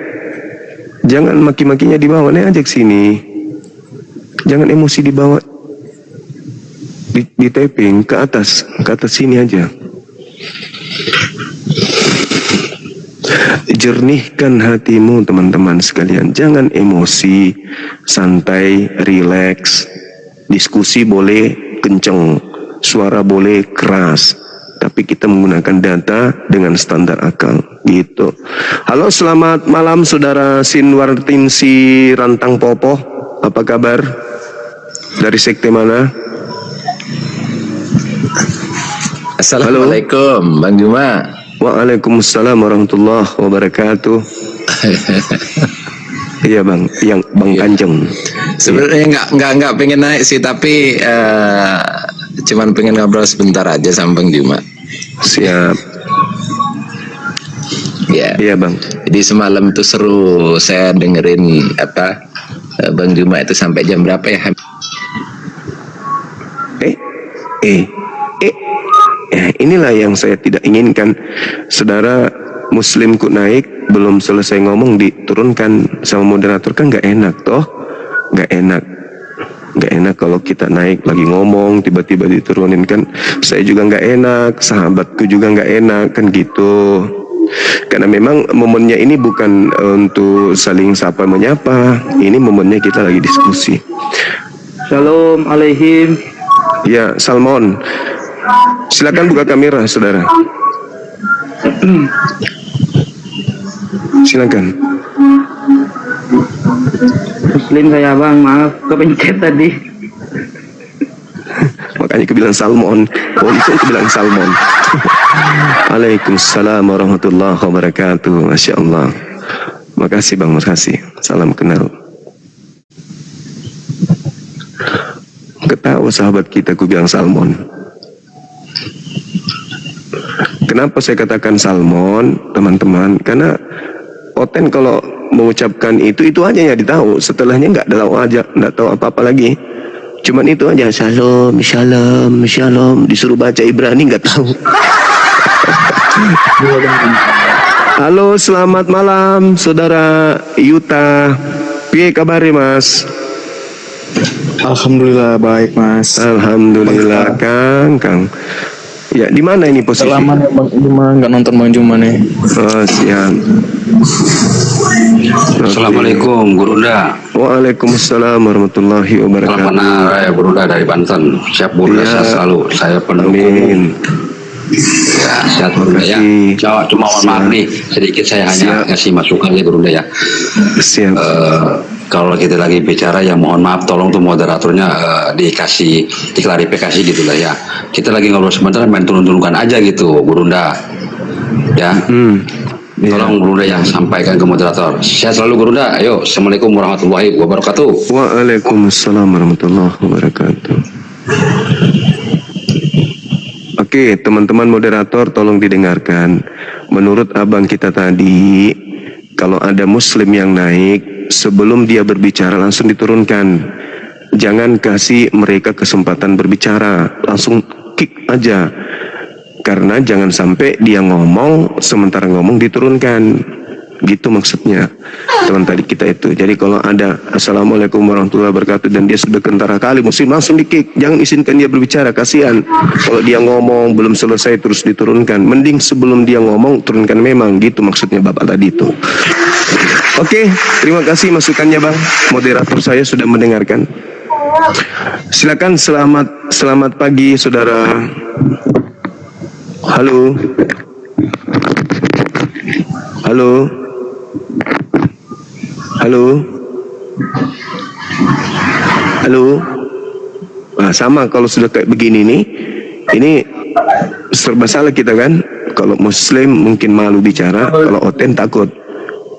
Jangan maki-makinya dibawa, naik aja ke sini. Jangan emosi dibawa. Di taping ke atas sini aja. Jernihkan hatimu teman-teman sekalian. Jangan emosi, santai, rileks. Diskusi boleh kenceng, suara boleh keras, tapi kita menggunakan data dengan standar akal gitu. Halo, selamat malam saudara Sinwartinsi Rantang Popoh. Apa kabar? Dari sekte mana? Assalamualaikum Bang Juma. Waalaikumsalam warahmatullahi wabarakatuh. Iya bang, yang Bang Kanjeng. Sebenarnya nggak pengen naik sih, tapi cuman pengen ngobrol sebentar aja sama Bang Juma. Siap. Ya. Iya bang. Jadi semalam itu seru, saya dengerin Bang Juma itu sampai jam berapa ya? Inilah yang saya tidak inginkan. Saudara Muslimku naik, belum selesai ngomong diturunkan sama moderator, kan nggak enak toh, nggak enak kalau kita naik lagi ngomong tiba-tiba diturunin, kan saya juga nggak enak, sahabatku juga nggak enak kan gitu. Karena memang momennya ini bukan untuk saling sapa menyapa, ini momennya kita lagi diskusi. Shalom alaihim. Ya, Salmon. Silakan buka kamera, saudara. Silakan. Muslim saya bang, maaf kepencet tadi. Makanya kebilang Salmon. Untung kebilang Salmon. Waalaikumsalam warahmatullahi wabarakatuh. Masya Allah. Makasih bang, makasih. Salam kenal. Ketawa sahabat kita, ku bilang Salmon. Kenapa saya katakan Salmon, teman-teman? Karena Oten kalau mengucapkan itu aja ya ditahu. Setelahnya nggak tahu apa-apa lagi. Cuman itu aja, Shalom, Shalom, Shalom. Disuruh baca Ibrani nggak tahu. Halo, selamat malam, saudara Yuta. Piye kabari Mas? Alhamdulillah baik Mas. Alhamdulillah Kang. Ya, di mana ini posisi? Lama nih Bang Juma nggak nonton Bang Juma nih. Oh, siap. Assalamualaikum Gurunda. Waalaikumsalam warahmatullahi wabarakatuh. Selamat Raya Gurunda dari Banten. Siap Gurunda, sehat selalu. Saya pendukung. Amin. Ya, sehat Gurunda ya. Cuma mohon maaf nih, sedikit saya hanya ngasih masukan ya Gurunda ya. Siap. Kalau kita lagi bicara ya mohon maaf, tolong tuh moderatornya diklarifikasi gitu lah ya. Kita lagi ngobrol sebentar, main turun-turunkan aja gitu Gurunda ya. Tolong Gurunda yang sampaikan ke moderator. Sehat selalu Gurunda. Ayo, Assalamualaikum warahmatullahi wabarakatuh. Waalaikumsalam warahmatullahi wabarakatuh. Oke, teman-teman moderator tolong didengarkan. Menurut abang kita tadi, kalau ada muslim yang naik, sebelum dia berbicara langsung diturunkan. Jangan kasih mereka kesempatan berbicara, langsung kick aja. Karena jangan sampai dia ngomong, sementara ngomong diturunkan. Gitu maksudnya teman tadi kita itu. Jadi kalau ada Assalamualaikum warahmatullahi wabarakatuh dan dia sudah kentara kali, muslim langsung di kick. Jangan izinkan dia berbicara, kasihan. Kalau dia ngomong belum selesai terus diturunkan. Mending sebelum dia ngomong turunkan memang. Gitu maksudnya bapak tadi itu. Oke, terima kasih masukannya bang. Moderator saya sudah mendengarkan. Silakan, selamat pagi saudara. Halo. Nah, sama kalau sudah kayak begini nih, ini serba salah kita kan. Kalau muslim mungkin malu bicara, kalau Oten takut.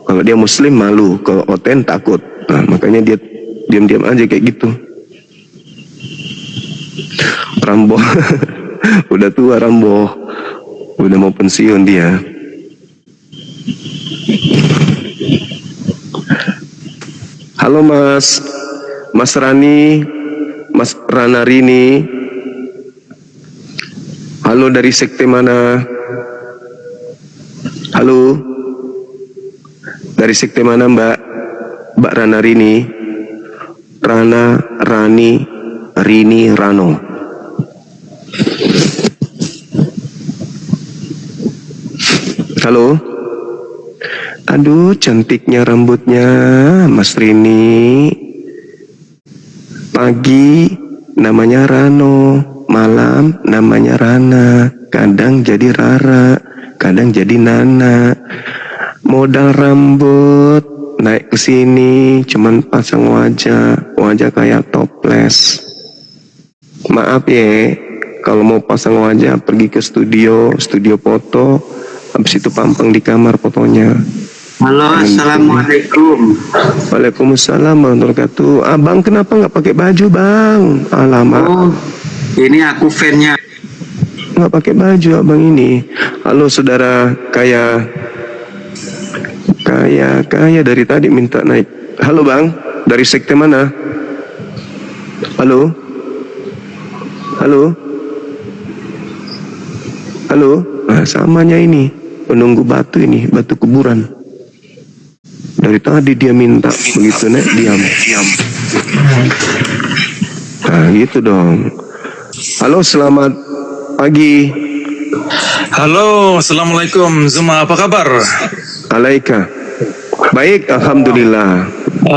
Kalau dia muslim malu, kalau Oten takut. Nah, makanya dia diam-diam aja kayak gitu. Rambo. Udah tua Rambo. Udah mau pensiun dia. Halo Mas Rani, Mas Rana Rini. Halo, dari sekte mana? Halo, dari sekte mana Mbak Rana Rini? Rana, Rani, Rini, Rano. Halo. Aduh, cantiknya rambutnya Mas Rini. Pagi namanya Rano, malam namanya Rana, kadang jadi Rara, kadang jadi Nana. Modal rambut naik ke sini cuman pasang wajah kayak toples. Maaf ya, kalau mau pasang wajah pergi ke studio foto, habis itu pampang di kamar fotonya. Halo, assalamualaikum. Waalaikumsalam warahmatullahi wabarakatuh. Abang kenapa nggak pakai baju bang? Alamak. Oh, ini aku fan-nya. Nggak pakai baju abang ini. Halo saudara kaya dari tadi minta naik. Halo bang, dari sekte mana? Halo, halo, halo. Nah, samanya ini menunggu batu ini, batu kuburan. Dari tadi dia minta begitu nek diam. Nah gitu dong. Halo, selamat pagi. Halo, assalamualaikum Zuma, apa kabar? Alaika. Baik, alhamdulillah.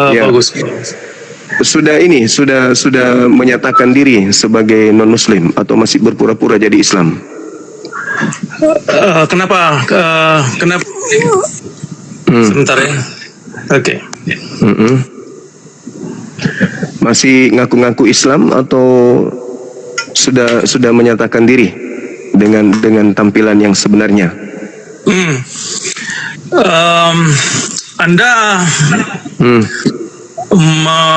Ya. Bagus. Sudah menyatakan diri sebagai non muslim atau masih berpura-pura jadi Islam? Kenapa? Sebentar ya. Oke. Masih ngaku-ngaku Islam atau sudah menyatakan diri dengan tampilan yang sebenarnya? Anda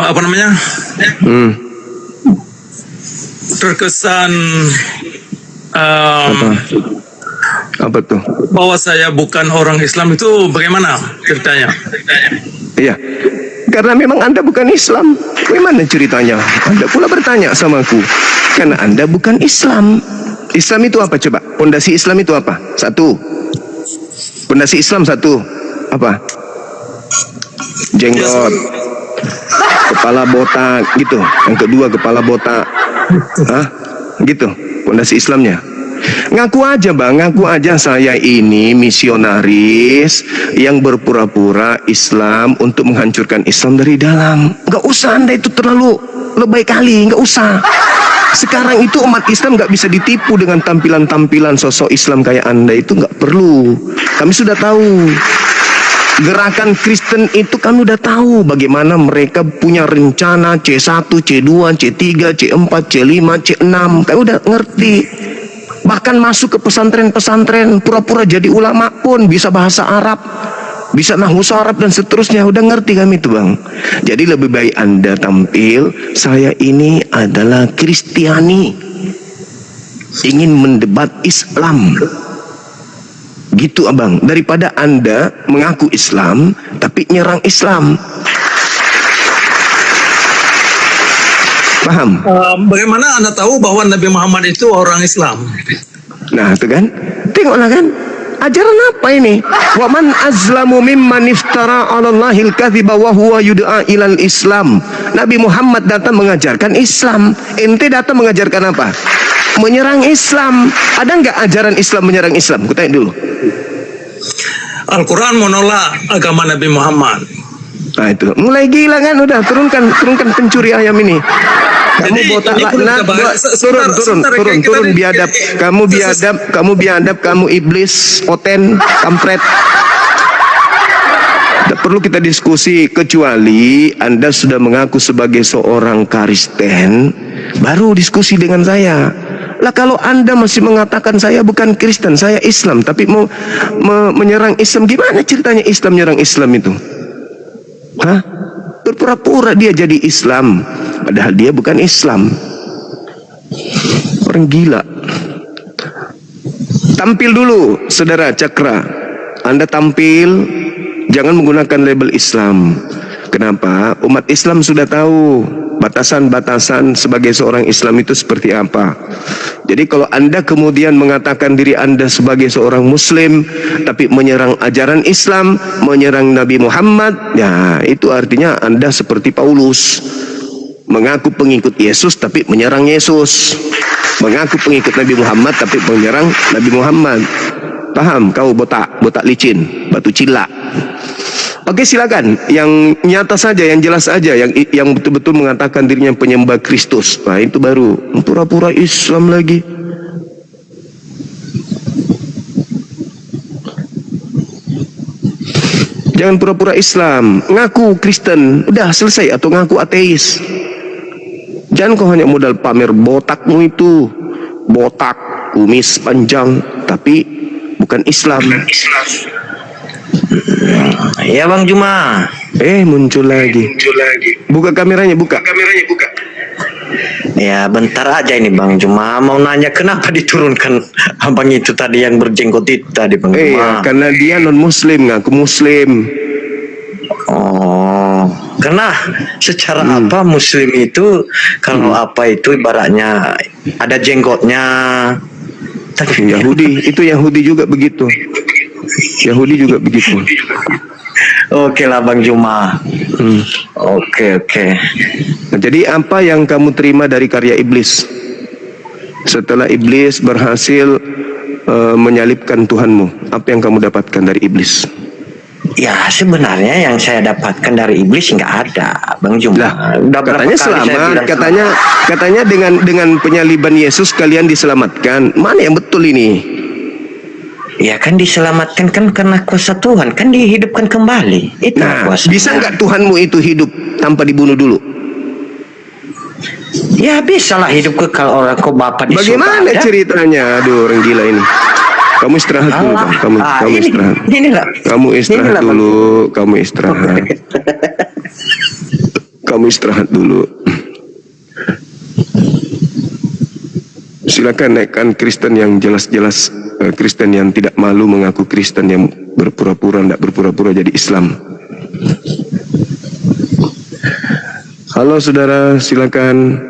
apa namanya? Terkesan Apa tuh? bahwa saya bukan orang Islam, itu bagaimana ceritanya? Iya, karena memang Anda bukan Islam. Bagaimana ceritanya? Anda pula bertanya sama aku. Karena Anda bukan Islam. Islam itu apa coba? Pondasi Islam itu apa? Satu. Pondasi Islam satu. Apa? Jenggot. Kepala botak gitu. Yang kedua kepala botak. Hah? Gitu. Pondasi Islamnya. Ngaku aja bang, ngaku aja saya ini misionaris yang berpura-pura Islam untuk menghancurkan Islam dari dalam. Nggak usah Anda itu terlalu lebay kali, nggak usah. Sekarang itu umat Islam nggak bisa ditipu dengan tampilan-tampilan sosok Islam kayak Anda, itu nggak perlu. Kami sudah tahu. Gerakan Kristen itu kami udah tahu bagaimana mereka punya rencana C1, C2, C3, C4, C5, C6. Kami udah ngerti. Bahkan masuk ke pesantren-pesantren, pura-pura jadi ulama pun bisa bahasa Arab, bisa nahwu Arab dan seterusnya. Udah ngerti kami itu bang. Jadi lebih baik Anda tampil, saya ini adalah Kristiani, ingin mendebat Islam. Gitu abang, daripada Anda mengaku Islam tapi nyerang Islam. Paham? Bagaimana Anda tahu bahwa Nabi Muhammad itu orang Islam? Nah, itu kan. Tengoklah kan. Ajaran apa ini? Wa man azlamu mimman iftara 'ala Allahil kadhiba wa huwa yud'a ilal Islam. Nabi Muhammad datang mengajarkan Islam. Ente datang mengajarkan apa? Menyerang Islam. Ada enggak ajaran Islam menyerang Islam? Kutanya dulu. Al-Quran menolak agama Nabi Muhammad. Nah itu mulai gila kan, udah turunkan pencuri ayam ini. Kamu Jadi, botak ini perlu laknat, turun biadab. Kamu biadab, kamu iblis, oten, kampret. Tidak perlu kita diskusi kecuali Anda sudah mengaku sebagai seorang Kristen, baru diskusi dengan saya. Lah kalau Anda masih mengatakan saya bukan Kristen, saya Islam, tapi mau menyerang Islam, gimana ceritanya Islam menyerang Islam itu? Hah? Berpura-pura dia jadi Islam, padahal dia bukan Islam. Orang gila. Tampil dulu, saudara Cakra. Anda tampil, jangan menggunakan label Islam. Kenapa? Umat Islam sudah tahu batasan-batasan sebagai seorang Islam itu seperti apa. Jadi kalau Anda kemudian mengatakan diri Anda sebagai seorang Muslim tapi menyerang ajaran Islam, menyerang Nabi Muhammad, ya itu artinya Anda seperti Paulus, mengaku pengikut Yesus tapi menyerang Yesus, mengaku pengikut Nabi Muhammad tapi menyerang Nabi Muhammad. Paham? Kau botak licin, batu cilak. Oke, silakan. Yang nyata saja, yang jelas saja, yang betul-betul mengatakan dirinya penyembah Kristus. Nah, itu baru pura-pura Islam lagi. Jangan pura-pura Islam, ngaku Kristen, udah selesai, atau ngaku ateis. Jangan kau hanya modal pamer botakmu itu, botak, kumis panjang, tapi bukan Islam. Ya Bang Juma. Muncul lagi. Buka kameranya, buka. Ya bentar aja ini Bang Juma, mau nanya kenapa diturunkan abang itu tadi yang berjenggot itu tadi Bang Juma. Karena dia non muslim, ngaku muslim. Oh, karena secara apa muslim itu kalau apa itu ibaratnya ada jenggotnya. Tapi Yahudi juga begitu. Oke lah Bang Juma. Oke. Nah, jadi apa yang kamu terima dari karya iblis setelah iblis berhasil menyalibkan Tuhanmu? Apa yang kamu dapatkan dari iblis? Ya sebenarnya yang saya dapatkan dari iblis nggak ada Bang Juma. Katanya selamat, katanya dengan penyaliban Yesus kalian diselamatkan. Mana yang betul ini? Ya kan diselamatkan kan karena kuasa Tuhan, kan dihidupkan kembali. Itu kuasa. Bisa nggak Tuhanmu itu hidup tanpa dibunuh dulu? Ya bisa lah hidup kekal orang kok Bapak di surga. Bagaimana ceritanya? Aduh, orang gila ini. Kamu istirahat dulu, Bang. Kamu istirahat. Kamu istirahat dulu. Kamu istirahat dulu. Silakan naikkan Kristen yang jelas-jelas Kristen yang tidak malu mengaku Kristen, yang berpura-pura tidak berpura-pura jadi Islam. Halo saudara, silakan.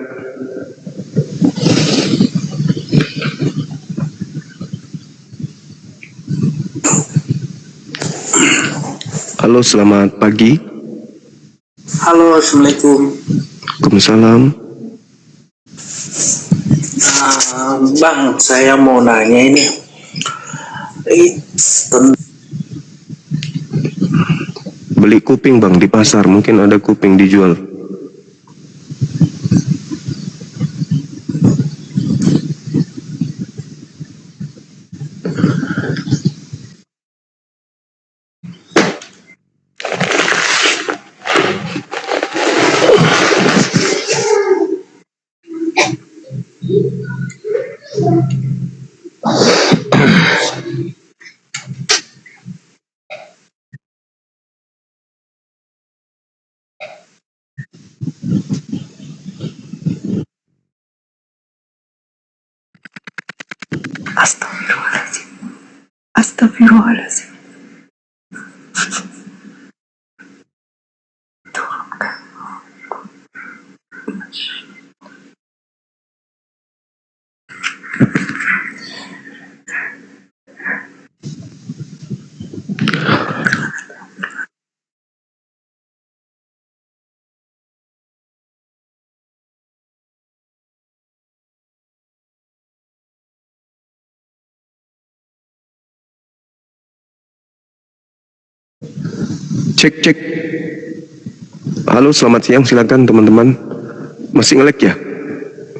Halo, selamat pagi. Halo, assalamualaikum. Waalaikumsalam. Bang, saya mau nanya ini. Beli kuping Bang di pasar, mungkin ada kuping dijual. Astagfirullahaladzim. Cek. Halo, selamat siang, silakan teman-teman. Masih nge-lag ya?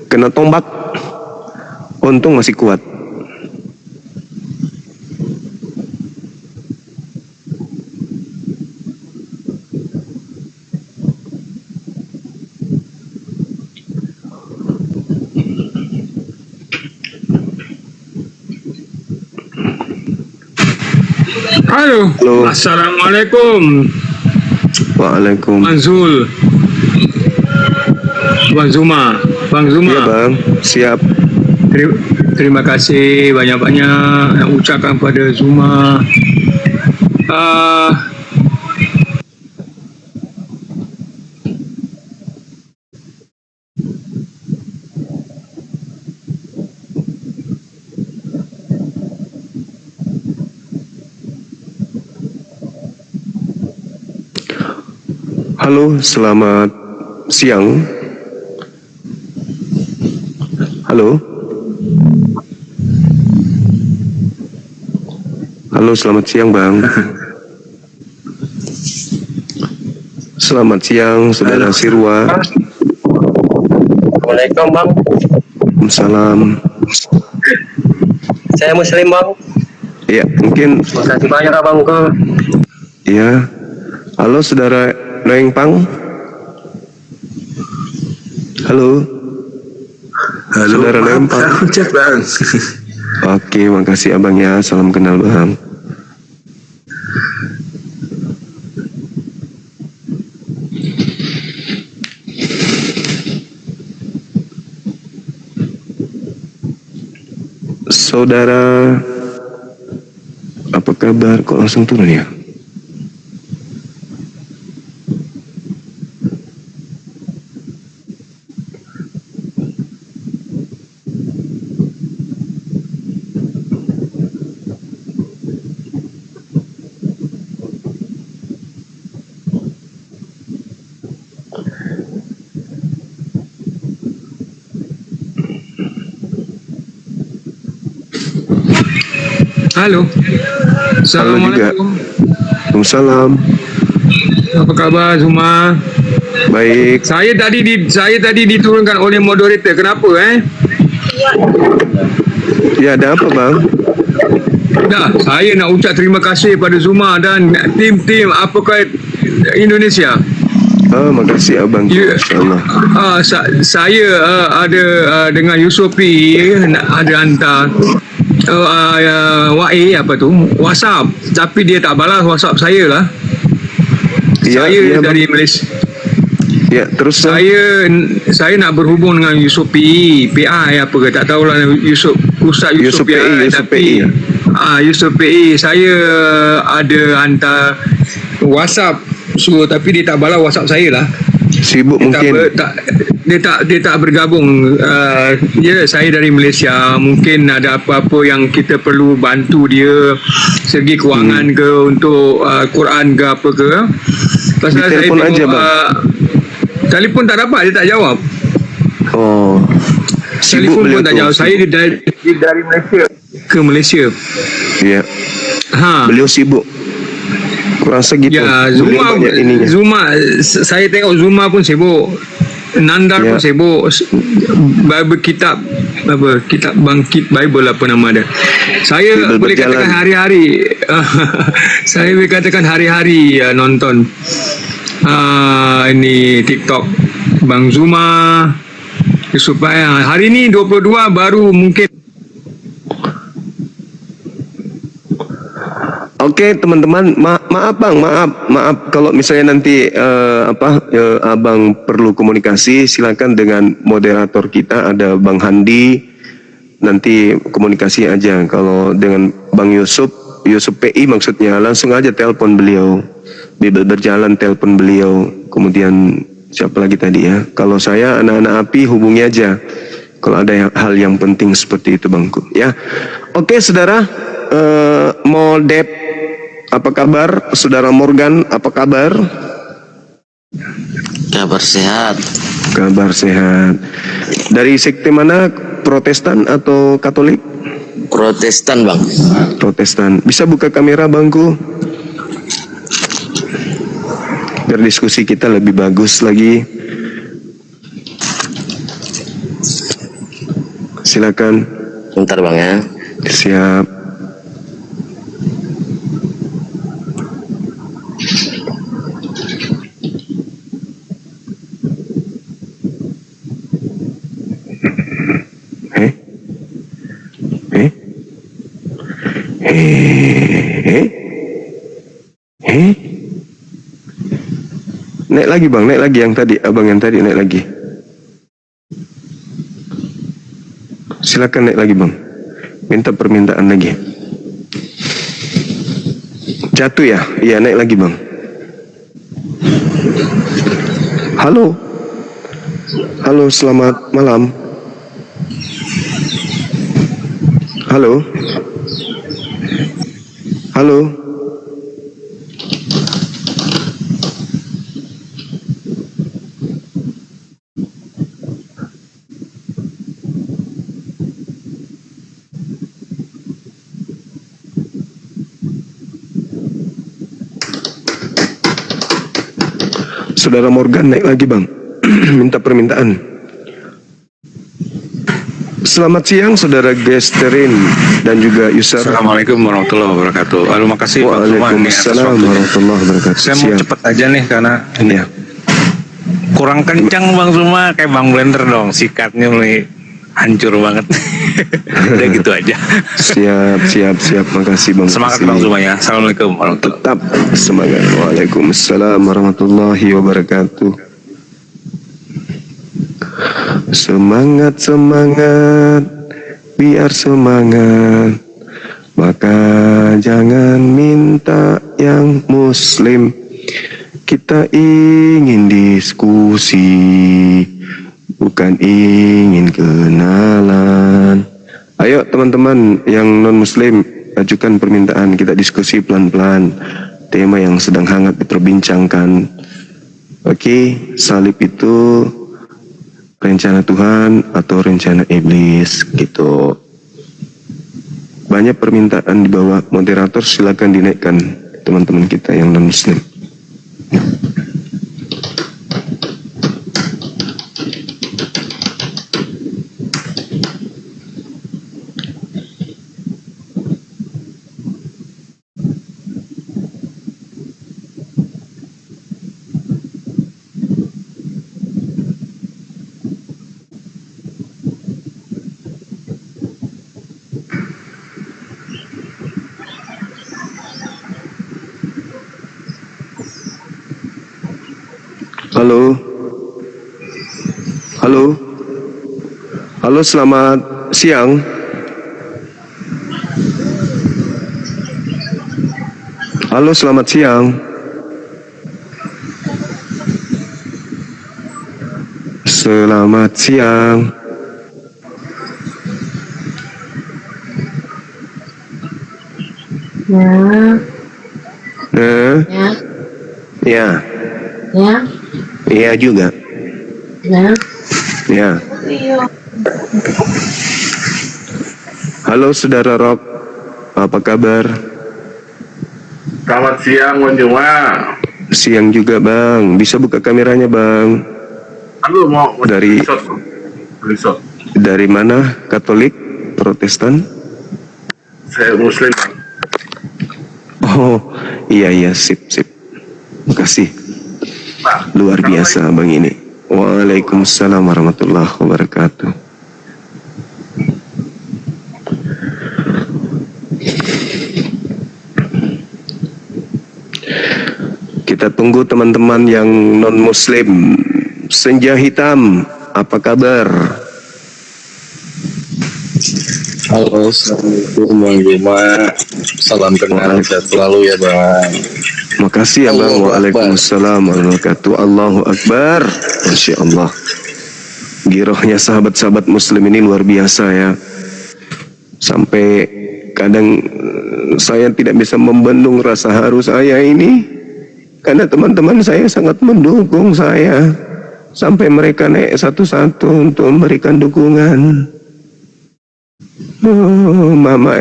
Kena tombak. Untung masih kuat. Halo. Halo. Assalamualaikum. Waalaikumsalam. Bang Zul. Bang Zuma. Iya Bang, siap. Terima kasih banyak-banyak yang ucapkan pada Zuma. Halo, selamat siang. Halo. Halo, selamat siang Bang. Selamat siang Saudara Sirwa. Assalamualaikum Bang. Waalaikumsalam. Saya Muslim Bang. Ya, mungkin. Terima kasih banyak Abangku. Ya. Halo Saudara Noeng Pang. Halo. Saudara Noeng Pang. Bang. Oke, makasih Abang ya. Salam kenal Bang. saudara, apa kabar? Kok langsung turun ya? Halo. Halo juga. Assalamualaikum. Waalaikumsalam. Apa kabar semua? Baik. Saya tadi diturunkan oleh moderator. Kenapa Ya, ada apa bang? Dah, saya nak ucap terima kasih pada Zuma dan tim-tim apakah Indonesia. Makasih abang. Ya. InsyaAllah. Saya ada dengan Yusofi ada hantar WhatsApp, tapi dia tak balas WhatsApp saya lah. Ya, Saya ya, dari Malaysia. Ya, terus Saya nak berhubung dengan Yusof PI, PI apa ke tak tahulah Ustaz Yusof PI, tapi Yusof PI saya ada hantar WhatsApp tapi dia tak balas WhatsApp saya lah. sibuk mungkin. Dia tak bergabung. Saya dari Malaysia, mungkin ada apa-apa yang kita perlu bantu dia segi kewangan ke untuk Quran ke apa ke. Pasal saya telefon tengok aja, bang. Telefon tak dapat, dia tak jawab. Oh, sibuk Telefon beliau pun tak tu. jawab. Saya dari Malaysia ke Malaysia. Ya, beliau sibuk. Kurasa gitu. Ya, Beliau banyak ininya. Saya tengok Zuma pun sibuk. Nandar Ya. pun sibuk. Bible kitab Bangkit Bible apa nama dia. Saya Bible boleh berjalan. katakan hari-hari saya boleh katakan hari-hari nonton ini TikTok Bang Zuma supaya hari ni 22 baru mungkin. Oke teman-teman, maaf bang, maaf kalau misalnya nanti abang perlu komunikasi, silakan dengan moderator kita ada Bang Handi, nanti komunikasi aja. Kalau dengan Bang Yusuf PI maksudnya, langsung aja telepon beliau, Bible berjalan telepon beliau. Kemudian siapa lagi tadi ya? Kalau saya anak-anak api hubungi aja. Kalau ada hal yang penting seperti itu bangku, ya. Oke saudara, Moldep, apa kabar? Saudara Morgan, apa kabar? Kabar sehat. Kabar sehat. Dari sekte mana? Protestan atau Katolik? Protestan bang. Protestan. Bisa buka kamera bangku? Biar diskusi kita lebih bagus lagi. Silakan. Bentar bang ya. Siap. Naik lagi bang, naik lagi yang tadi, abang yang tadi naik lagi. Silakan naik lagi bang. Minta permintaan lagi. Jatuh ya? Iya naik lagi bang. Halo. Halo, selamat malam. Halo. Halo. Saudara Morgan naik lagi bang. Minta permintaan. Selamat siang saudara Gesterin dan juga Yusar. Assalamualaikum warahmatullahi wabarakatuh. Terima kasih Pak Zuma Waalaikumsalam warahmatullahi wabarakatuh. Saya mau cepat aja nih karena ini ya. Kurang kencang Bang Zuma, kayak Bang Blender dong, sikatnya mulai hancur banget. Udah gitu aja. Siap. Makasih Bang. Semangat Bang Zuma ya. Assalamualaikum warahmatullahi wabarakatuh. Tetap semangat. Waalaikumsalam warahmatullahi wabarakatuh. Semangat biar semangat. Maka jangan minta yang muslim. Kita ingin diskusi, bukan ingin kenalan. Ayo teman-teman yang non-muslim, ajukan permintaan, kita diskusi pelan-pelan. Tema yang sedang hangat diperbincangkan. Oke, salib itu rencana Tuhan atau rencana iblis gitu. Banyak permintaan di bawah. Moderator silakan dinaikkan teman-teman kita yang non-muslim. Halo. Halo. Halo, selamat siang. Halo, selamat siang. Selamat siang. Ya. Ya. Iya juga. Ya. Halo saudara Rob, apa kabar? Selamat siang, Bang Juma. Siang juga Bang, bisa buka kameranya Bang? Halo, mau Dari resort. Dari mana? Katolik? Protestan? Saya Muslim, Bang. Oh, iya sip. Makasih. Luar biasa Bang ini. Waalaikumsalam warahmatullahi wabarakatuh. Kita tunggu teman-teman yang non-muslim. Senja hitam, apa kabar? Halo, assalamualaikum Bang Juma. Salam kenal selalu ya Bang. Makasih ya Bang. Waalaikumsalam warahmatullahi wabarakatuh. Allahu Akbar. Masya Allah. Girohnya sahabat-sahabat muslim ini luar biasa ya. Sampai kadang saya tidak bisa membendung rasa haru saya ini. Karena teman-teman saya sangat mendukung saya. Sampai mereka naik satu-satu untuk memberikan dukungan. Oh, Mama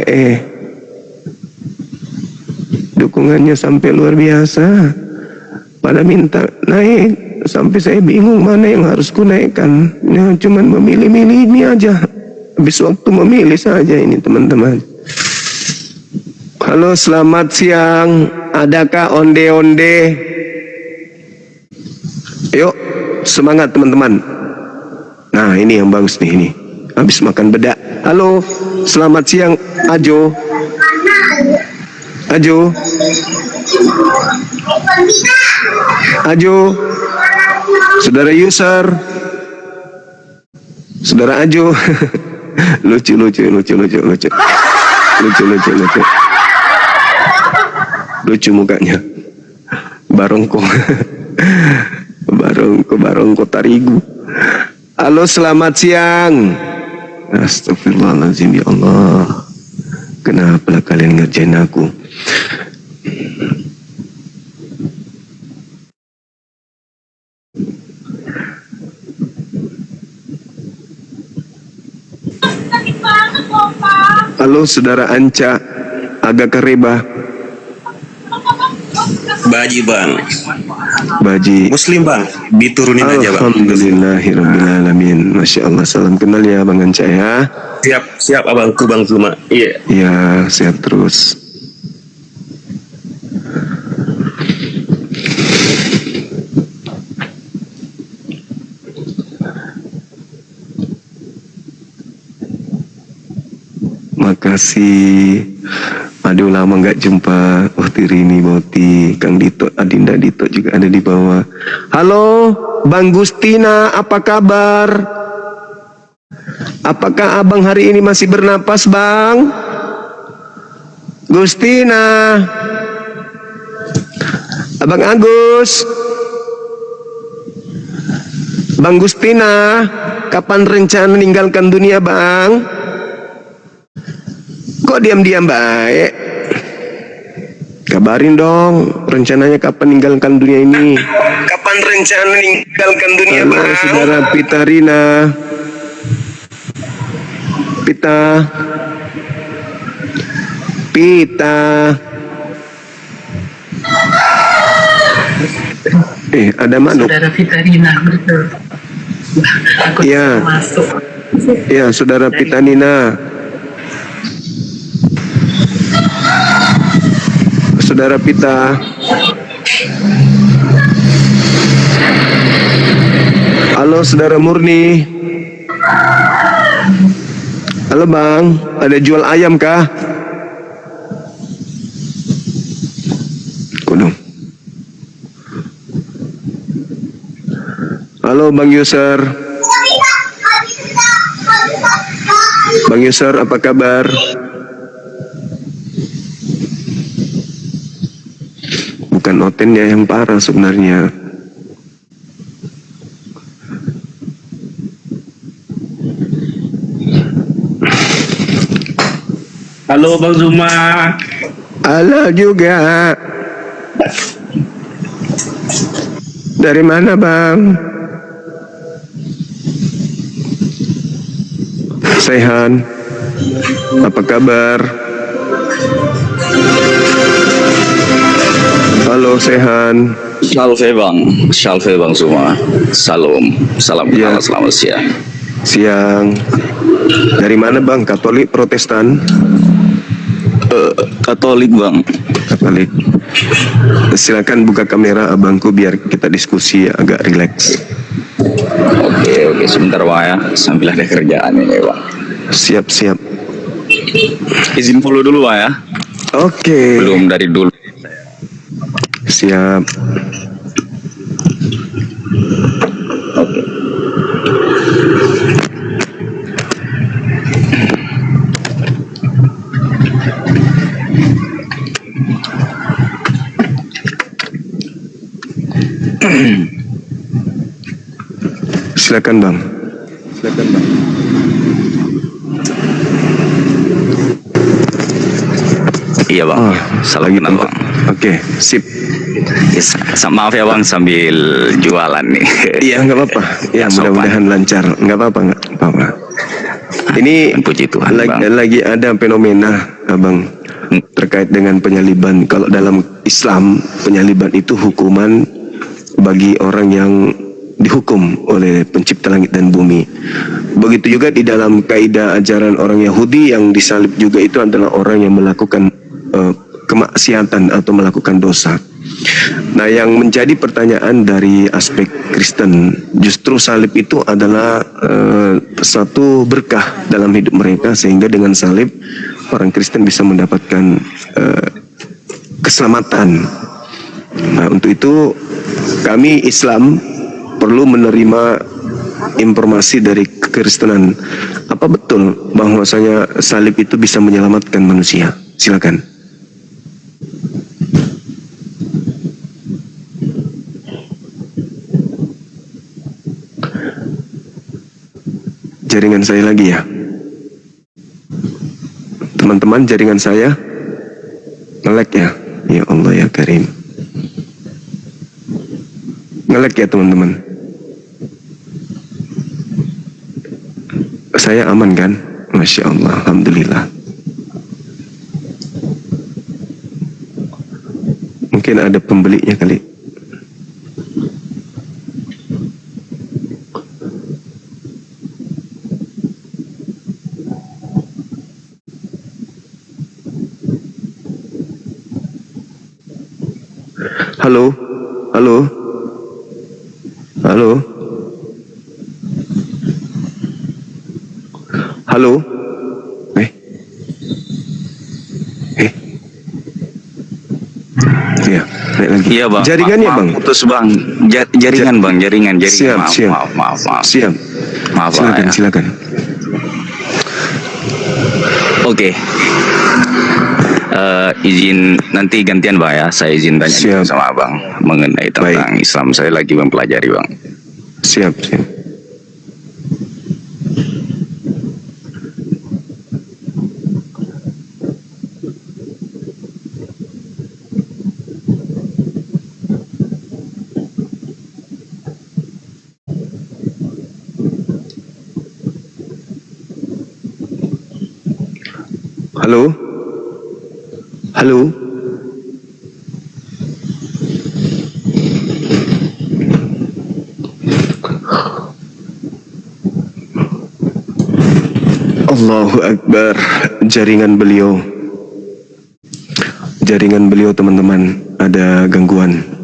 dukungannya sampai luar biasa. Pada minta naik, sampai saya bingung mana yang harus ku naikkan. Ya, cuman memilih-milih ini aja. Habis waktu memilih saja ini teman-teman. Halo, selamat siang. Adakah onde-onde? Yuk, semangat teman-teman. Nah, ini yang bagus nih ini. Habis makan bedak. Halo, selamat siang Ajo. Saudara user, saudara Ajo. lucu mukanya. Barongko tarigu. Halo, selamat siang. Astagfirullahaladzim, ya Allah. Kenapa kalian ngerjain aku? Halo saudara Anca, agak kereba. Baji Bang. Baji. Muslim Bang, diturunin aja Bang. Alhamdulillahirrabbilalamin. Masya Allah, salam kenal ya Bang Anca ya. Siap abangku Bang Zuma. Iya. Ya, sehat terus. Makasih. Aduh, lama nggak jumpa. Oh, Tirini Boti, Kang Dito, Adinda Dito juga ada di bawah. Halo, Bang Gustina, apa kabar? Apakah abang hari ini masih bernapas, Bang? Gustina, Abang Agus, Bang Gustina, kapan rencana meninggalkan dunia, Bang? Kok diam-diam baik? Kabarin dong, rencananya kapan meninggalkan dunia ini? Kapan rencana meninggalkan dunia, Bang? Saudara Pitarina, Pita. Ada Manu. Saudara Fitarina, betul. Aku Ya. masuk. Ya, Saudara Pitanina. Saudara Pita. Halo, Saudara Murni. Halo, Bang. Ada jual ayam kah? Kodong. Halo, Bang Yusar. Bang Yusar, apa kabar? Bukan Oten ya yang parah sebenarnya. Halo Bang Zuma. Halo juga. Dari mana, Bang? Sehan. Apa kabar? Halo, Sehan. Shalve Bang Zuma. Salam Ya. selamat siang. Siang. Dari mana, Bang? Katolik, Protestan? Katolik Bang. Katolik. Silakan buka kamera abangku biar kita diskusi agak rileks. Oke, sebentar Bang ya, sambil ada kerjaan ini Bang. Siap. Izin follow dulu Bang ya. Oke. Belum dari dulu. Siap. Oke. Silakan, Bang. Iya Bang. Salam kenal Bang. Oke, sip. Yes, maaf ya Bang sambil jualan nih. Iya, nggak apa-apa. Ya, mudah-mudahan lancar. Nggak apa-apa. Ini Puji Tuhan lagi ada fenomena, Abang, terkait dengan penyaliban. Kalau dalam Islam, penyaliban itu hukuman bagi orang yang dihukum oleh pencipta langit dan bumi. Begitu juga di dalam kaidah ajaran orang Yahudi, yang disalib juga itu adalah orang yang melakukan kemaksiatan atau melakukan dosa. Nah, yang menjadi pertanyaan dari aspek Kristen, justru salib itu adalah satu berkah dalam hidup mereka, sehingga dengan salib orang Kristen bisa mendapatkan keselamatan. Nah, untuk itu kami Islam perlu menerima informasi dari kekristenan. Apa betul bahwasanya salib itu bisa menyelamatkan manusia? Silakan. Jaringan saya lagi ya. Teman-teman, jaringan saya nge-lag ya. Ya Allah ya Karim. Nge-lag ya teman-teman. Saya aman kan? Masya Allah, Alhamdulillah. Mungkin ada pembelinya kali. Halo. Ya, naik lagi. Iya Bang. Jaringannya maaf, Bang. Putus Bang. Jaringan Bang, jaringan. Siap. Maaf. Siap. Maaf Bang ya. Silakan. Oke. Izin nanti gantian Bang ya. Saya izin tanya dulu sama Abang mengenai tentang Islam. Saya lagi mempelajari Bang. Siap. Halo? Allahu Akbar. Jaringan beliau teman-teman ada gangguan.